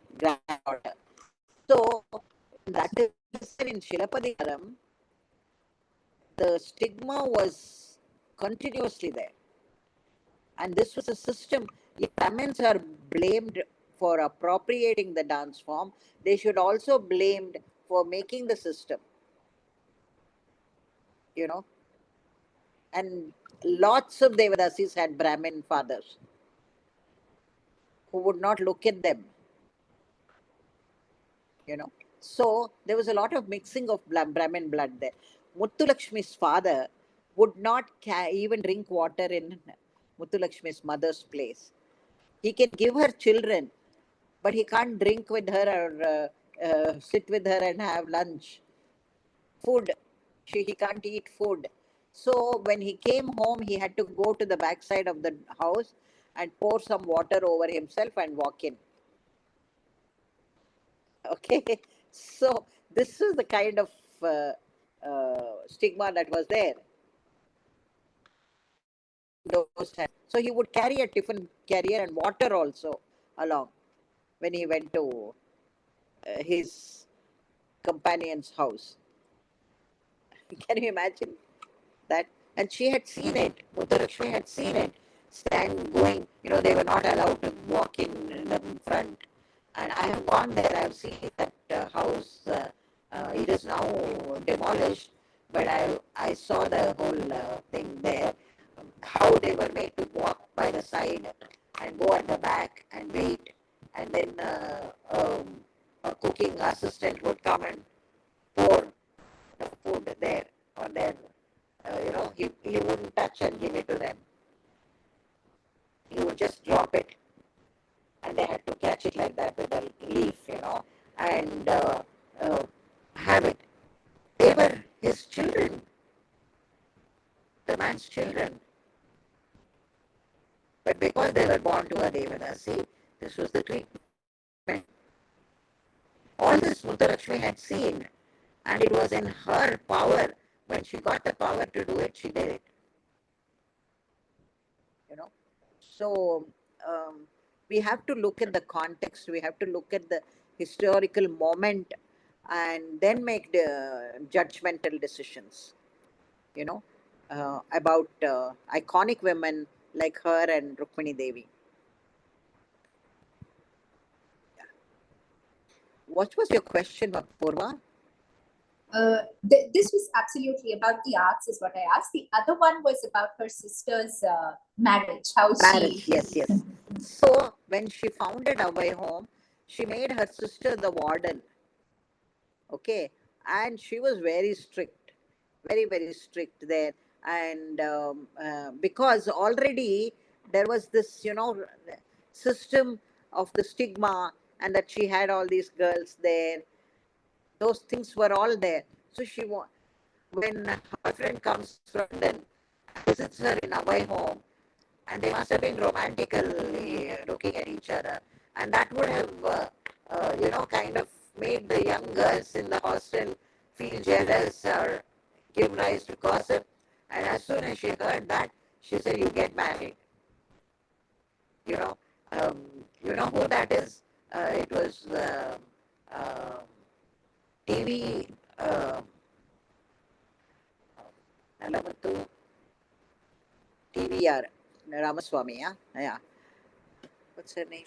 So that is in Shilapadikaram, the stigma was continuously there. And this was a system. If Brahmins are blamed for appropriating the dance form, they should also be blamed for making the system. And lots of Devadasis had Brahmin fathers who would not look at them. So there was a lot of mixing of Brahmin blood there. Muttulakshmi's father would not even drink water in Muttulakshmi's mother's place. He can give her children, but he can't drink with her or sit with her and have lunch. Food, he can't eat food. So when he came home, he had to go to the backside of the house and pour some water over himself and walk in. Okay, so this is the kind of stigma that was there. So he would carry a tiffin carrier and water also along when he went to his companion's house. Can you imagine that? And she had seen it. Muttalakshmi had seen it. Going, they were not allowed to walk in the front. And I have gone there. I have seen that house. It is now demolished. But I saw the whole thing there. How they were made to walk by the side and go at the back and wait. And then a cooking assistant would come and pour the food there on their, he wouldn't touch and give it to them. He would just drop it. And they had to catch it like that with a leaf, and have it. They were his children, the man's children. But because they were born to a Devadasi, this was the treatment. All this Muttalakshmi had seen, and it was in her power. When she got the power to do it, she did it. So we have to look at the context, we have to look at the historical moment, and then make the judgmental decisions, about iconic women like her and Rukmini Devi. What was your question, Purva? This was absolutely about the arts, is what I asked. The other one was about her sister's marriage. Yes. So when she founded Away Home, she made her sister the warden. Okay, and she was very strict. very, very strict there. And because already there was this, system of the stigma, and that she had all these girls there. Those things were all there. So when her friend comes from London, visits her in away home, and they must have been romantically looking at each other, and that would have, kind of made the young girls in the hostel feel jealous or give rise to gossip. And as soon as she heard that, she said, "You get married." You know, um, you know who that is? It was uh, TV. Nalamattu TVR Ramaswamy. Yeah. What's her name?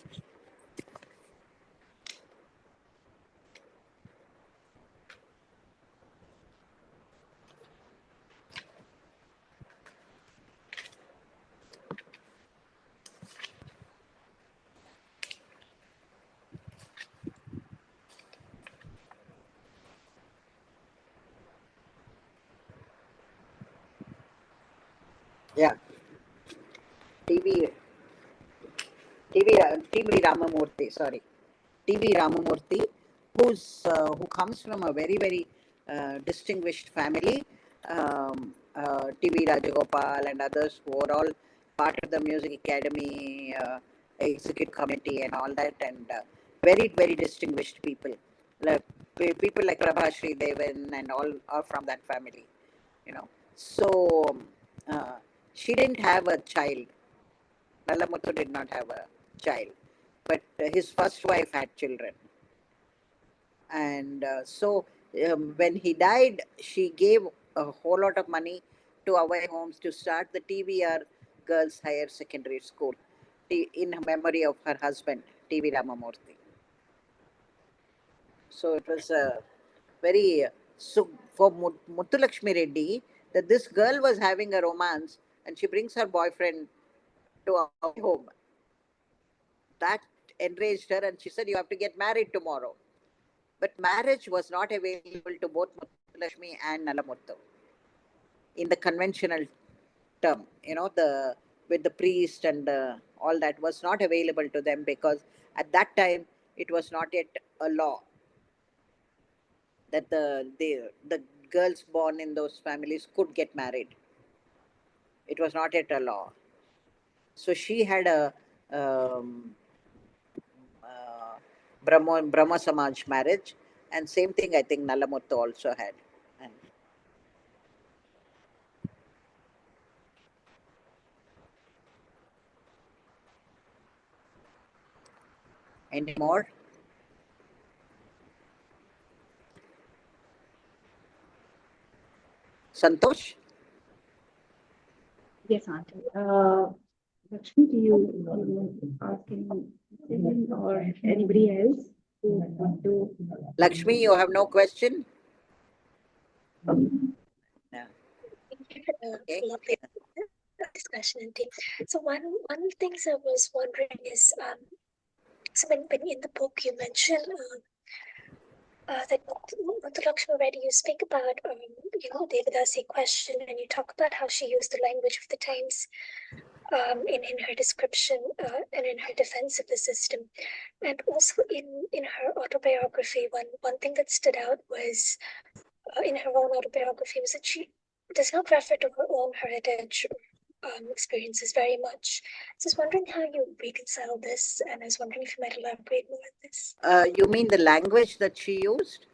Yeah, TV TV Ramamurthy. Sorry, TV Ramamurthy, who comes from a very, very distinguished family. TV Rajagopal and others who are all part of the Music Academy executive committee and all that, and very, very distinguished people. Like people like Prabhashri Devan and all are from that family. You know, so uh, she didn't have a child. Nalamuthu did not have a child, but his first wife had children. And when he died, she gave a whole lot of money to Away Homes to start the TVR Girls Higher Secondary School in memory of her husband, TV Ramamurthy. So it was very, so for Muthulakshmi Reddy, that this girl was having a romance and she brings her boyfriend to our home. That enraged her, and she said, "You have to get married tomorrow." But marriage was not available to both Muthulakshmi and Nalamuthu in the conventional term. The with the priest and all that was not available to them, because at that time it was not yet a law that the girls born in those families could get married. It was not yet a law. So she had a uh, Brahma Samaj marriage, and same thing I think Nalamuthu also had. And any more? Santosh? Yes, Auntie. Lakshmi, do you want to ask anything or anybody else who want to? Lakshmi, you have no question? No. Okay. Lovely discussion indeed. So one of the things I was wondering is, so when in the book you mentioned that Muthulakshmi Reddy, you speak about Devidasi question, and you talk about how she used the language of the times in her description and in her defense of the system, and also in her autobiography. One thing that stood out was in her own autobiography was that she does not refer to her own heritage experiences very much. So I was wondering how you reconcile this, and I was wondering if you might elaborate more on this. You mean the language that she used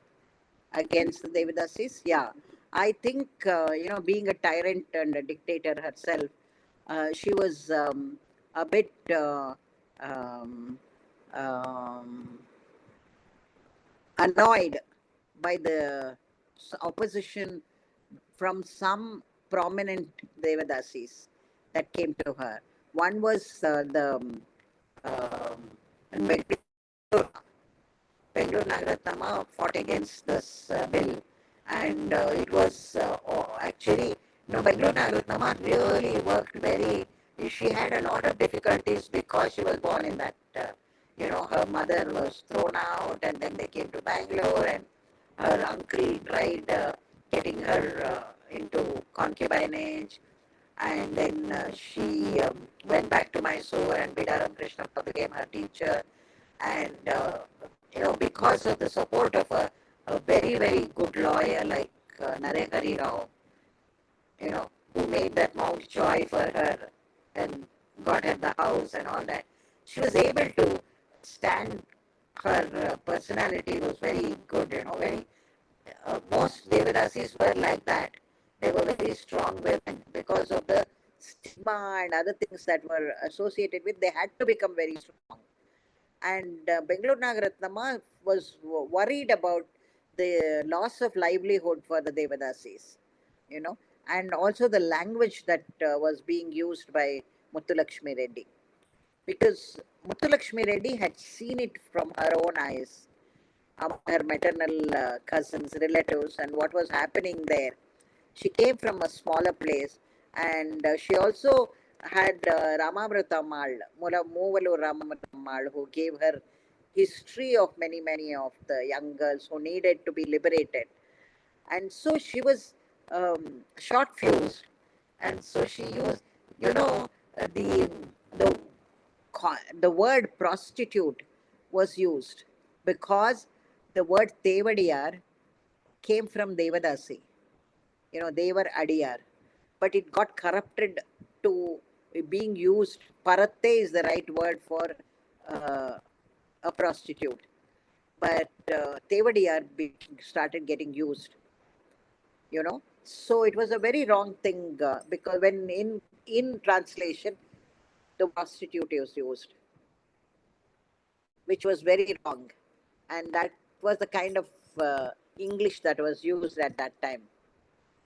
against the Devidasis? Yeah. I think, being a tyrant and a dictator herself, she was a bit um, um, annoyed by the opposition from some prominent Devadasis that came to her. One was the Bengaluru Nagaratnama fought against this bill, and it was actually, Bengaluru Nagaratnama really worked very. She had a lot of difficulties because she was born in that. Her mother was thrown out, and then they came to Bangalore, and her uncle tried getting her into concubinage, and then she went back to Mysore, and Bidaram Krishna became her teacher. And because of the support of a very, very good lawyer like Narehari Rao, who made that Mount Joy for her and got her the house and all that, she was able to stand. Her personality was very good, very. Most Devadasis were like that. They were very strong women because of the stigma and other things that were associated with. They had to become very strong. And Bengaluru Nagaratnama was worried about the loss of livelihood for the Devadasis, and also the language that was being used by Muthulakshmi Reddy. Because Muthulakshmi Reddy had seen it from her own eyes, among her maternal cousins, relatives, and what was happening there. She came from a smaller place, and she also had Ramamritammal, Moovalu Ramamritammal, who gave her history of many, many of the young girls who needed to be liberated. And so she was short fused, and so she used, the the word prostitute was used because the word Devadiyar came from Devadasi. They were Adiyar. But it got corrupted to being used. Paratte is the right word for uh, a prostitute. But Devadiyar started getting used. So it was a very wrong thing because when in translation, the prostitute is used, which was very wrong. And that was the kind of English that was used at that time.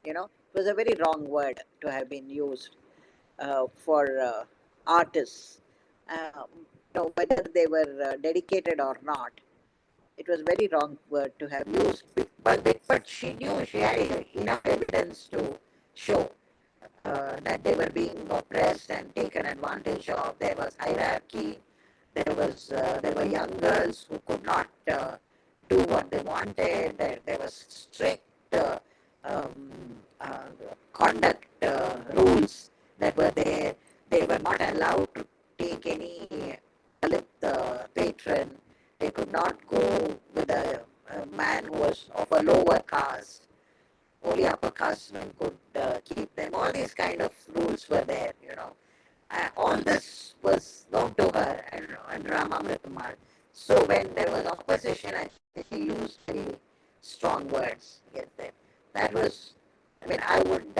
It was a very wrong word to have been used for artists, whether they were dedicated or not. It was very wrong word to have used. But she knew she had enough evidence to show that they were being oppressed and taken advantage of. There was hierarchy. There were young girls who could not do what they wanted. There was strict um, uh, conduct rules that were there. They were not allowed to take any Dalit patron. They could not go with a man who was of a lower caste. Only upper caste men could keep them. All these kind of rules were there. All this was known to her and Ramamritamal. So when there was opposition, I think she used very strong words against them. That was, I would,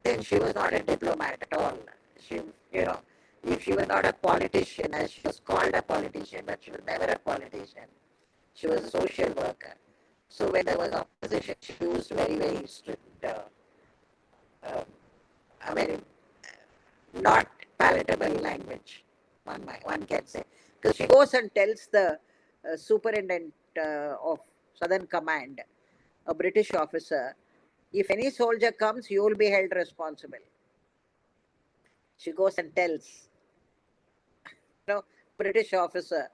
then she was not a diplomat at all. She, you know, if she was not a politician, as she was called a politician, but she was never a politician. She was a social worker. So when there was opposition, she used very, very strict, uh, I mean, not palatable language, one can say. Because she goes and tells the superintendent of Southern Command, a British officer, if any soldier comes, you will be held responsible. She goes and tells, British officer.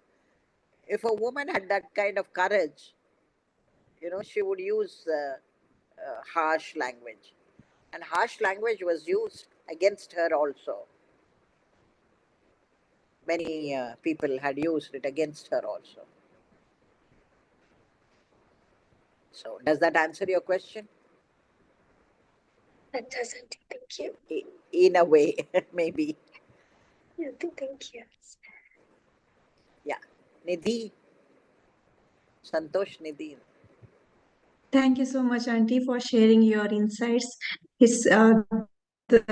If a woman had that kind of courage, she would use harsh language. And harsh language was used against her also. Many people had used it against her also. So, does that answer your question? That doesn't. Thank you. In a way, maybe. Yeah, thank you. Yeah. Nidhi. Santosh Nidhi. Thank you so much, Auntie, for sharing your insights. The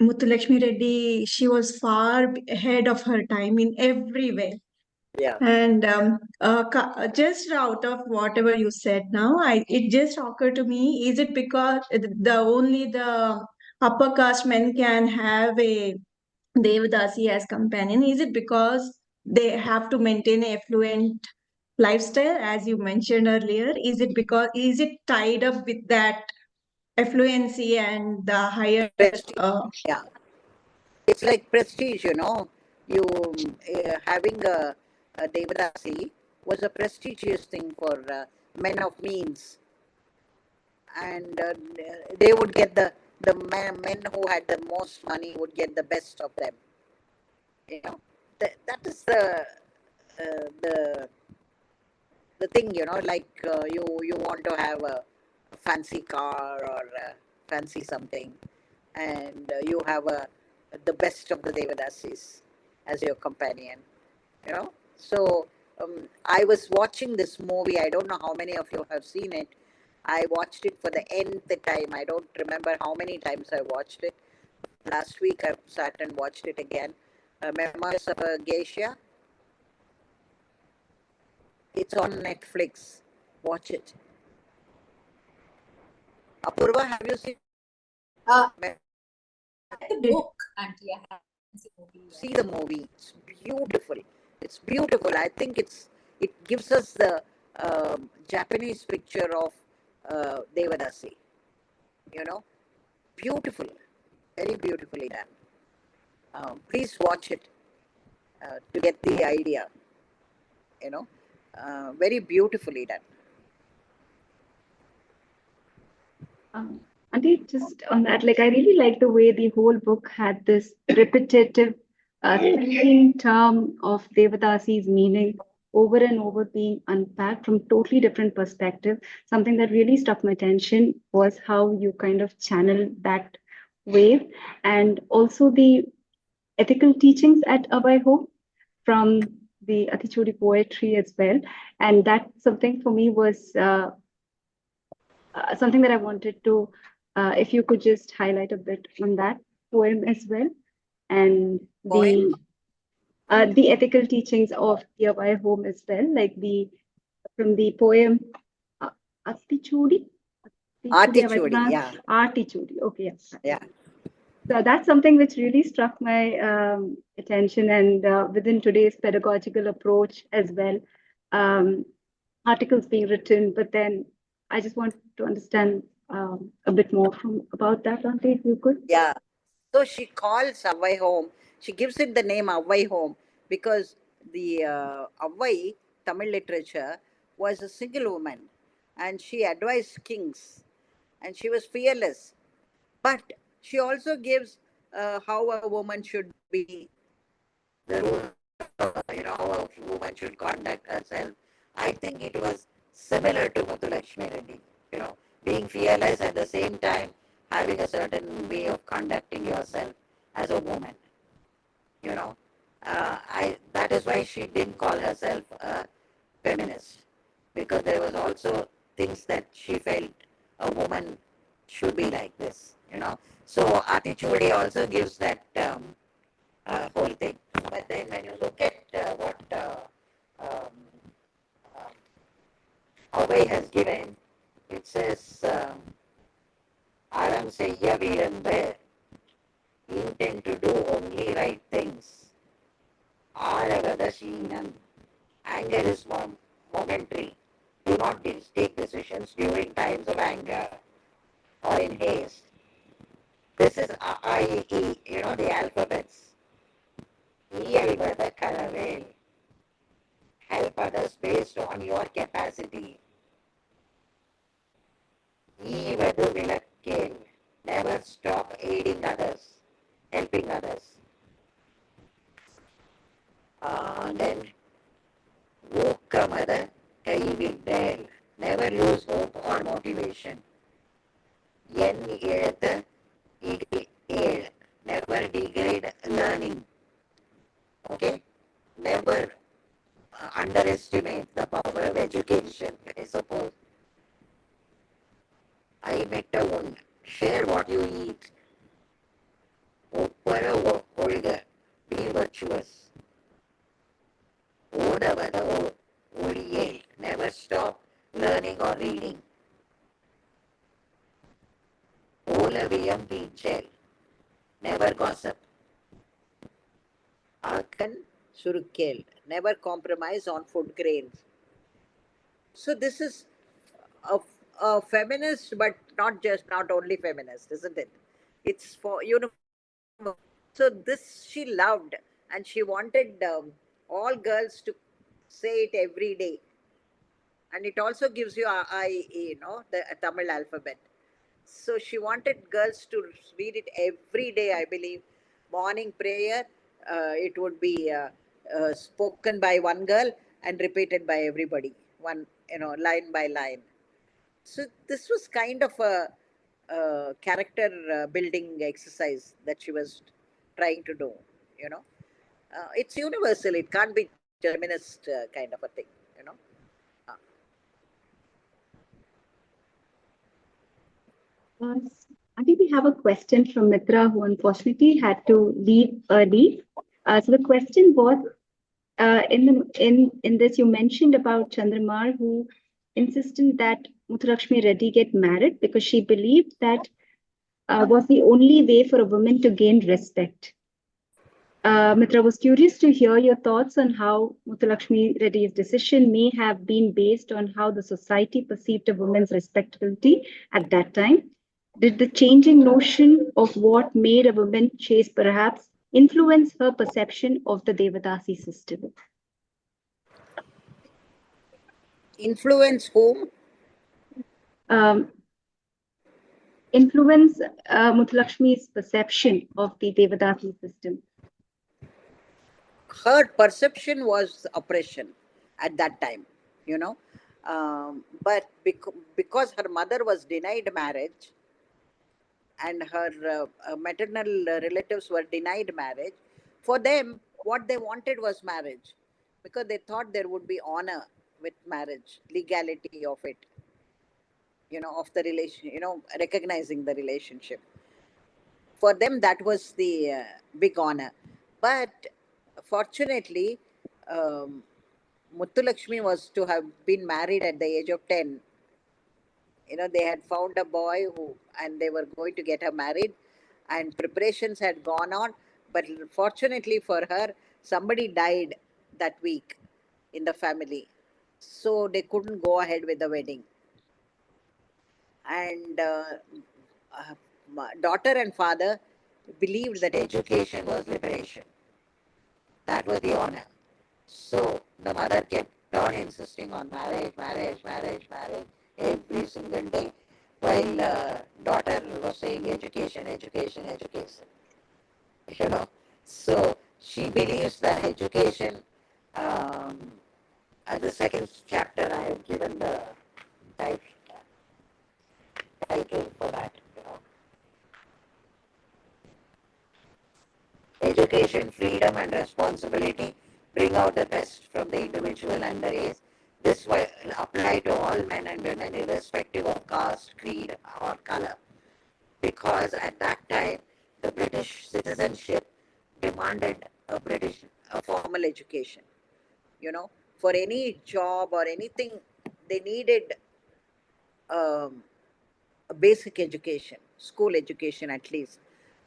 Muthulakshmi Reddy, she was far ahead of her time in every way. Yeah. And just out of whatever you said now, it just occurred to me: is it because only the upper caste men can have a Devadasi as companion? Is it because they have to maintain a affluent lifestyle, as you mentioned earlier? Is it tied up with that affluency and the higher Prestige. Yeah. It's like prestige, You having a Devadasi was a prestigious thing for men of means. and they would get the men who had the most money would get the best of them. You know, that is the the thing. You know, like you want to have a fancy car or fancy something, and you have the best of the Devadasis as your companion. You know, so I was watching this movie. I don't know how many of you have seen it. I watched it for the nth time. I don't remember how many times I watched it. Last week I sat and watched it again. Memoirs of a Geisha. It's on Netflix. Watch it. Apurva, have you seen Uh, Me- the book, Auntie, I haven't seen the movie see yet. the movie? It's beautiful. It's beautiful. I think it gives us the Japanese picture of Devadasi. You know, beautiful, very beautifully done. Please watch it to get the idea. You know, very beautifully done. Um, Auntie, just on that, like I really like the way the whole book had this repetitive theme term of Devadasi's meaning over and over being unpacked from totally different perspective. Something that really struck my attention was how you kind of channel that wave, and also the ethical teachings at Abhay Home from the Atichuri poetry as well. And that something for me was something that I wanted to, if you could just highlight a bit on that poem as well, and Poem, the ethical teachings of the Abhay Home as well, like the from the poem uh, Attichudi. Attichudi, have I Artichudi. pronounced Yeah, Artichudi? Okay, yes. yeah. So that's something which really struck my attention, and within today's pedagogical approach as well. Um, Articles being written, but then I just want to understand a bit more from about that, Auntie, if you could. Yeah. So she calls Avai home. She gives it the name Avai home because the Avai, Tamil literature, was a single woman and she advised kings and she was fearless. But she also gives how a woman should be, the rules, how a woman should conduct herself. I think it was similar to Muthulakshmi Reddy, being fearless at the same time having a certain way of conducting yourself as a woman. You know, I that is why she didn't call herself a feminist because there was also things that she felt a woman should be like this. So Atichudi also gives that whole thing. But then when you look at what um, Avai has given, it says, Aram Seyya Viramba, intend to do only right things. Aravadashinam, anger is momentary. Do not take decisions during times of anger or in haste. This is IE, the alphabets. Iyalvada Karavel, help others based on your capacity. Ivadu Vilakkel, never stop aiding others, helping others. Then Vukamada Kaividel, never lose hope or motivation. Yen Earth, never degrade learning. Okay? Never underestimate the power of education, I suppose. I met a one. Share what you eat. Opera Olga. Be virtuous. Odavada Odiye. Never stop learning or reading. Olaviyam Pinchel. Never gossip. Akan Surukkel. Never compromise on food grains. So this is a, a feminist, but not only feminist, isn't it? It's for so this she loved, and she wanted all girls to say it every day. And it also gives you the Tamil alphabet. So she wanted girls to read it every day, I believe. Morning prayer, it would be spoken by one girl and repeated by everybody, line by line. So this was kind of a character building exercise that she was trying to do, you know. It's universal. It can't be just feminist kind of a thing, you know. Uh, I think we have a question from Mitra, who unfortunately had to leave early. So the question was, in this, you mentioned about Chandramar, who insisted that Muthulakshmi Reddy get married because she believed that was the only way for a woman to gain respect. Mitra was curious to hear your thoughts on how Muthulakshmi Reddy's decision may have been based on how the society perceived a woman's respectability at that time. Did the changing notion of what made a woman chaste perhaps influence her perception of the Devadasi system? Influence whom? Um, influence Muthulakshmi's perception of the Devadasi system. Her perception was oppression at that time, you know. But because her mother was denied marriage and her maternal relatives were denied marriage, for them, what they wanted was marriage because they thought there would be honor with marriage, legality of it, of the relation, recognizing the relationship. For them, that was the big honor. But fortunately, um, Muthulakshmi was to have been married at the age of 10. They had found a boy and they were going to get her married, and preparations had gone on. But fortunately for her, somebody died that week in the family. So they couldn't go ahead with the wedding. And my daughter and father believed that education was liberation. That was the honor. So the mother kept on insisting on marriage, marriage, marriage, marriage every single day, while daughter was saying education, education, education. You know, so she believes that education. As the second chapter, I have given the title for that. Education, freedom, and responsibility bring out the best from the individual and the race. This will apply to all men and women, irrespective of caste, creed, or color. Because at that time, the British citizenship demanded a formal education. For any job or anything, they needed um, a basic education, school education at least.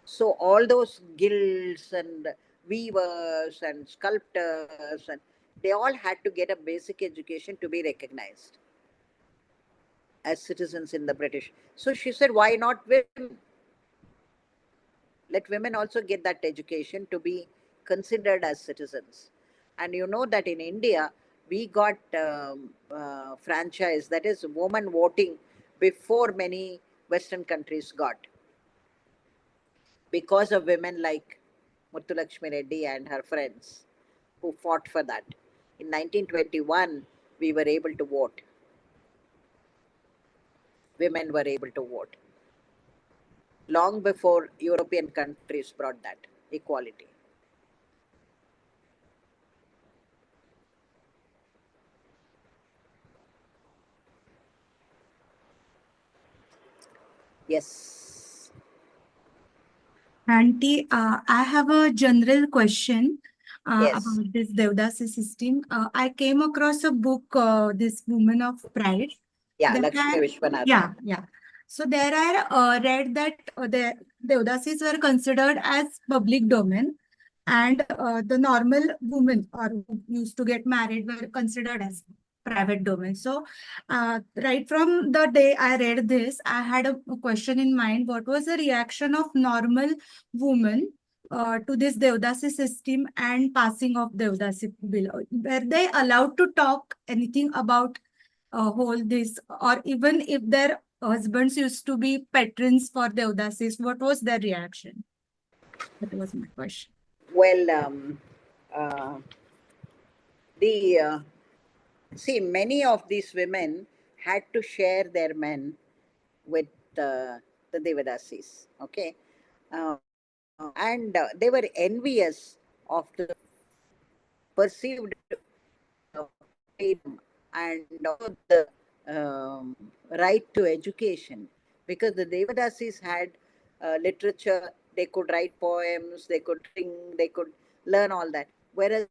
So all those guilds and weavers and sculptors, and they all had to get a basic education to be recognized as citizens in the British. So she said, why not women? Let women also get that education to be considered as citizens. And you know that in India, we got franchise, that is, women voting before many Western countries got, because of women like Muthulakshmi Reddy and her friends who fought for that. In 1921, we were able to vote. Women were able to vote long before European countries brought that equality. Yes. Auntie, I have a general question Yes. about this Devdasi system. I came across a book, this Woman of Pride. Yeah, There Lakshmi are, Vishwanathan. yeah. So there are read that the Devdasis were considered as public domain, and the normal women or who used to get married were considered as private domain. So right from the day I read this, I had a question in mind. What was the reaction of normal women to this Devdasi system and passing of Devdasi bill? Were they allowed to talk anything about hold this, or even if their husbands used to be patrons for the Udasis, what was their reaction? That was my question. Well, uh, the see, many of these women had to share their men with the Devadasis. Okay, and they were envious of the perceived freedom and also the right to education, because the Devadasis had literature, they could write poems, they could sing, they could learn all that. Whereas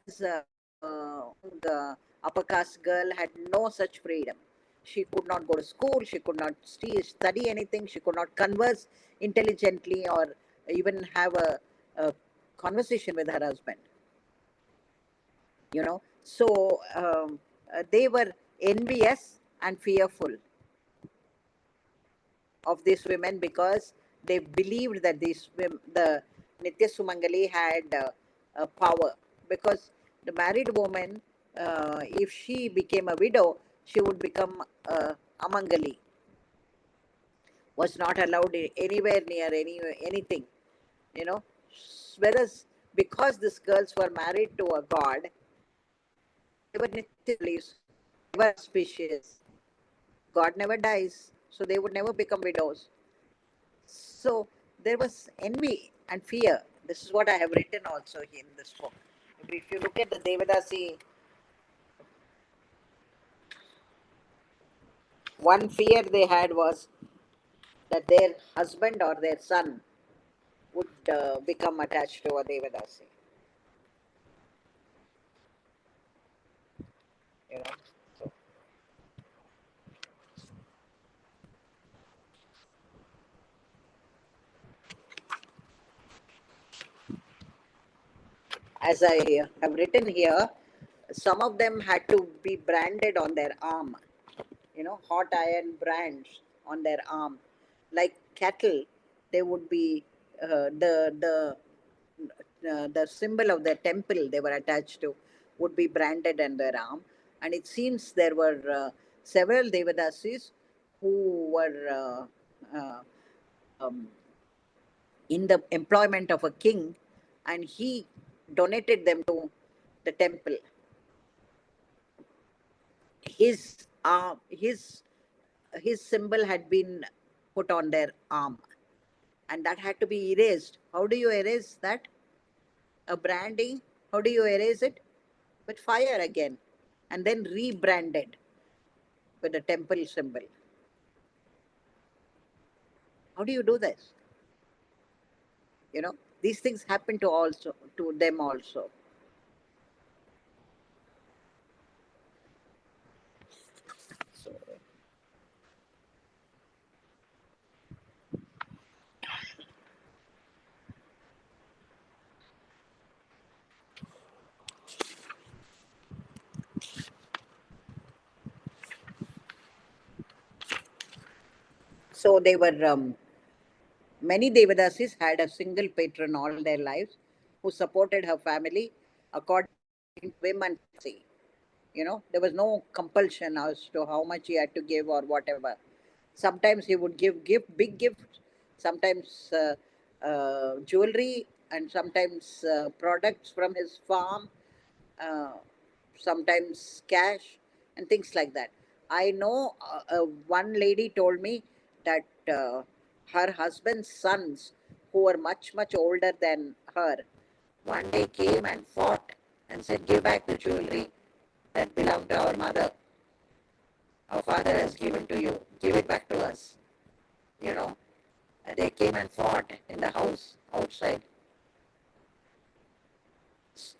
the upper caste girl had no such freedom. She could not go to school, she could not study anything, she could not converse intelligently or even have a conversation with her husband. So they were envious and fearful of these women because they believed that the Nitya Sumangali had power, because the married woman, if she became a widow, she would become amangali, was not allowed anywhere near anything, you know whereas because these girls were married to a god, they were Nitya, they were auspicious. God never dies, so they would never become widows. So there was envy and fear. This is what I have written also in this book. If you look at the Devadasi, one fear they had was that their husband or their son would become attached to a Devadasi. You know. So, as I have written here, some of them had to be branded on their arm, hot iron brands on their arm. Like cattle, they would be the symbol of the temple they were attached to would be branded on their arm. And it seems there were several Devadasis who were um, in the employment of a king, and he donated them to the temple. His symbol had been put on their arm, and that had to be erased. How do you erase that? A branding, how do you erase it? With fire again, and then rebranded with a temple symbol. How do you do this? These things happen to them also. So, so they were many Devadasis had a single patron all their lives who supported her family according to whim and fancy. There was no compulsion as to how much he had to give or whatever. Sometimes he would give big gifts, sometimes jewelry, and sometimes products from his farm, uh, sometimes cash, and things like that. I know one lady told me that her husband's sons, who were much older than her, one day came and fought and said, "Give back the jewelry that belonged to our mother. Our father has given to you. Give it back to us." You know, and they came and fought in the house outside.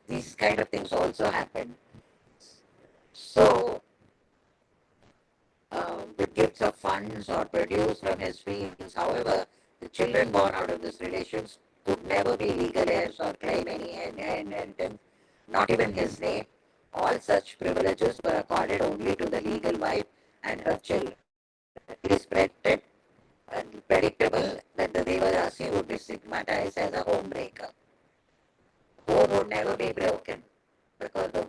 These kind of things also happen. So, with gifts of funds or produce from his fields, however, the children born out of these relations could never be legal heirs or claim any inheritance, not even his name. All such privileges were accorded only to the legal wife and her children. It is predicted and predictable that the Devadasi would be stigmatized as a homebreaker. Home would never be broken because the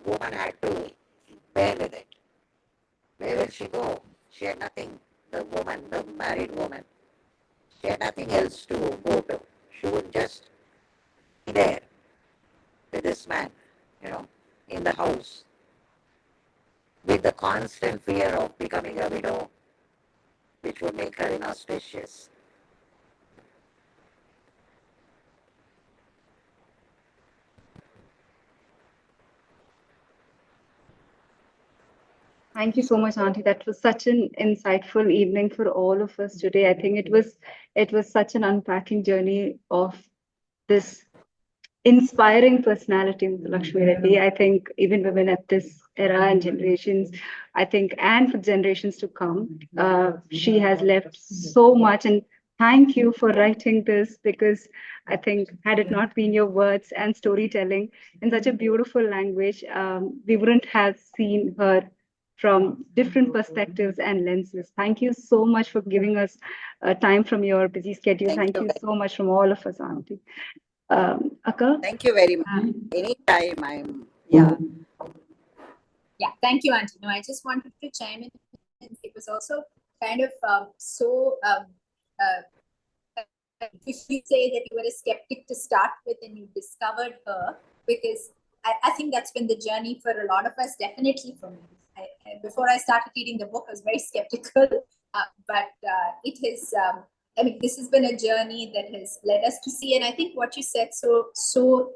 woman had to bear with it. Where will she go? She had nothing. The woman, the married woman, she had nothing else to go to. She would just be there with this man, in the house, with the constant fear of becoming a widow, which would make her inauspicious. Thank you so much, Auntie. That was such an insightful evening for all of us today. I think it was such an unpacking journey of this inspiring personality, Lakshmi Reddy. I think even women at this era and generations, I think, and for generations to come, she has left so much. And thank you for writing this, because I think had it not been your words and storytelling in such a beautiful language, we wouldn't have seen her from different perspectives and lenses. Thank you so much for giving us time from your busy schedule. Thank you so much from all of us, Auntie. Akka? Thank you very much. Anytime yeah. Yeah, thank you, Auntie. No, I just wanted to chime in. It was also kind of if you say that you were a skeptic to start with and you discovered her, because I think that's been the journey for a lot of us, definitely for me. Before I started reading the book, I was very skeptical, but it has, I mean, this has been a journey that has led us to see, and I think what you said so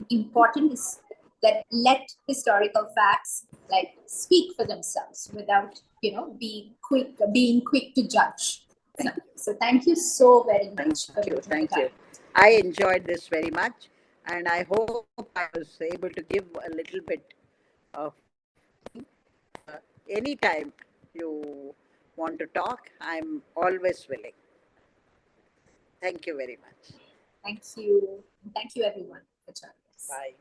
important is that let historical facts like speak for themselves without, being quick to judge. So thank you so very much. Thank you. I enjoyed this very much, and I hope I was able to give a little bit of anytime you want to talk, I'm always willing. Thank you very much. Thank you. Thank you, everyone, for joining us. Bye.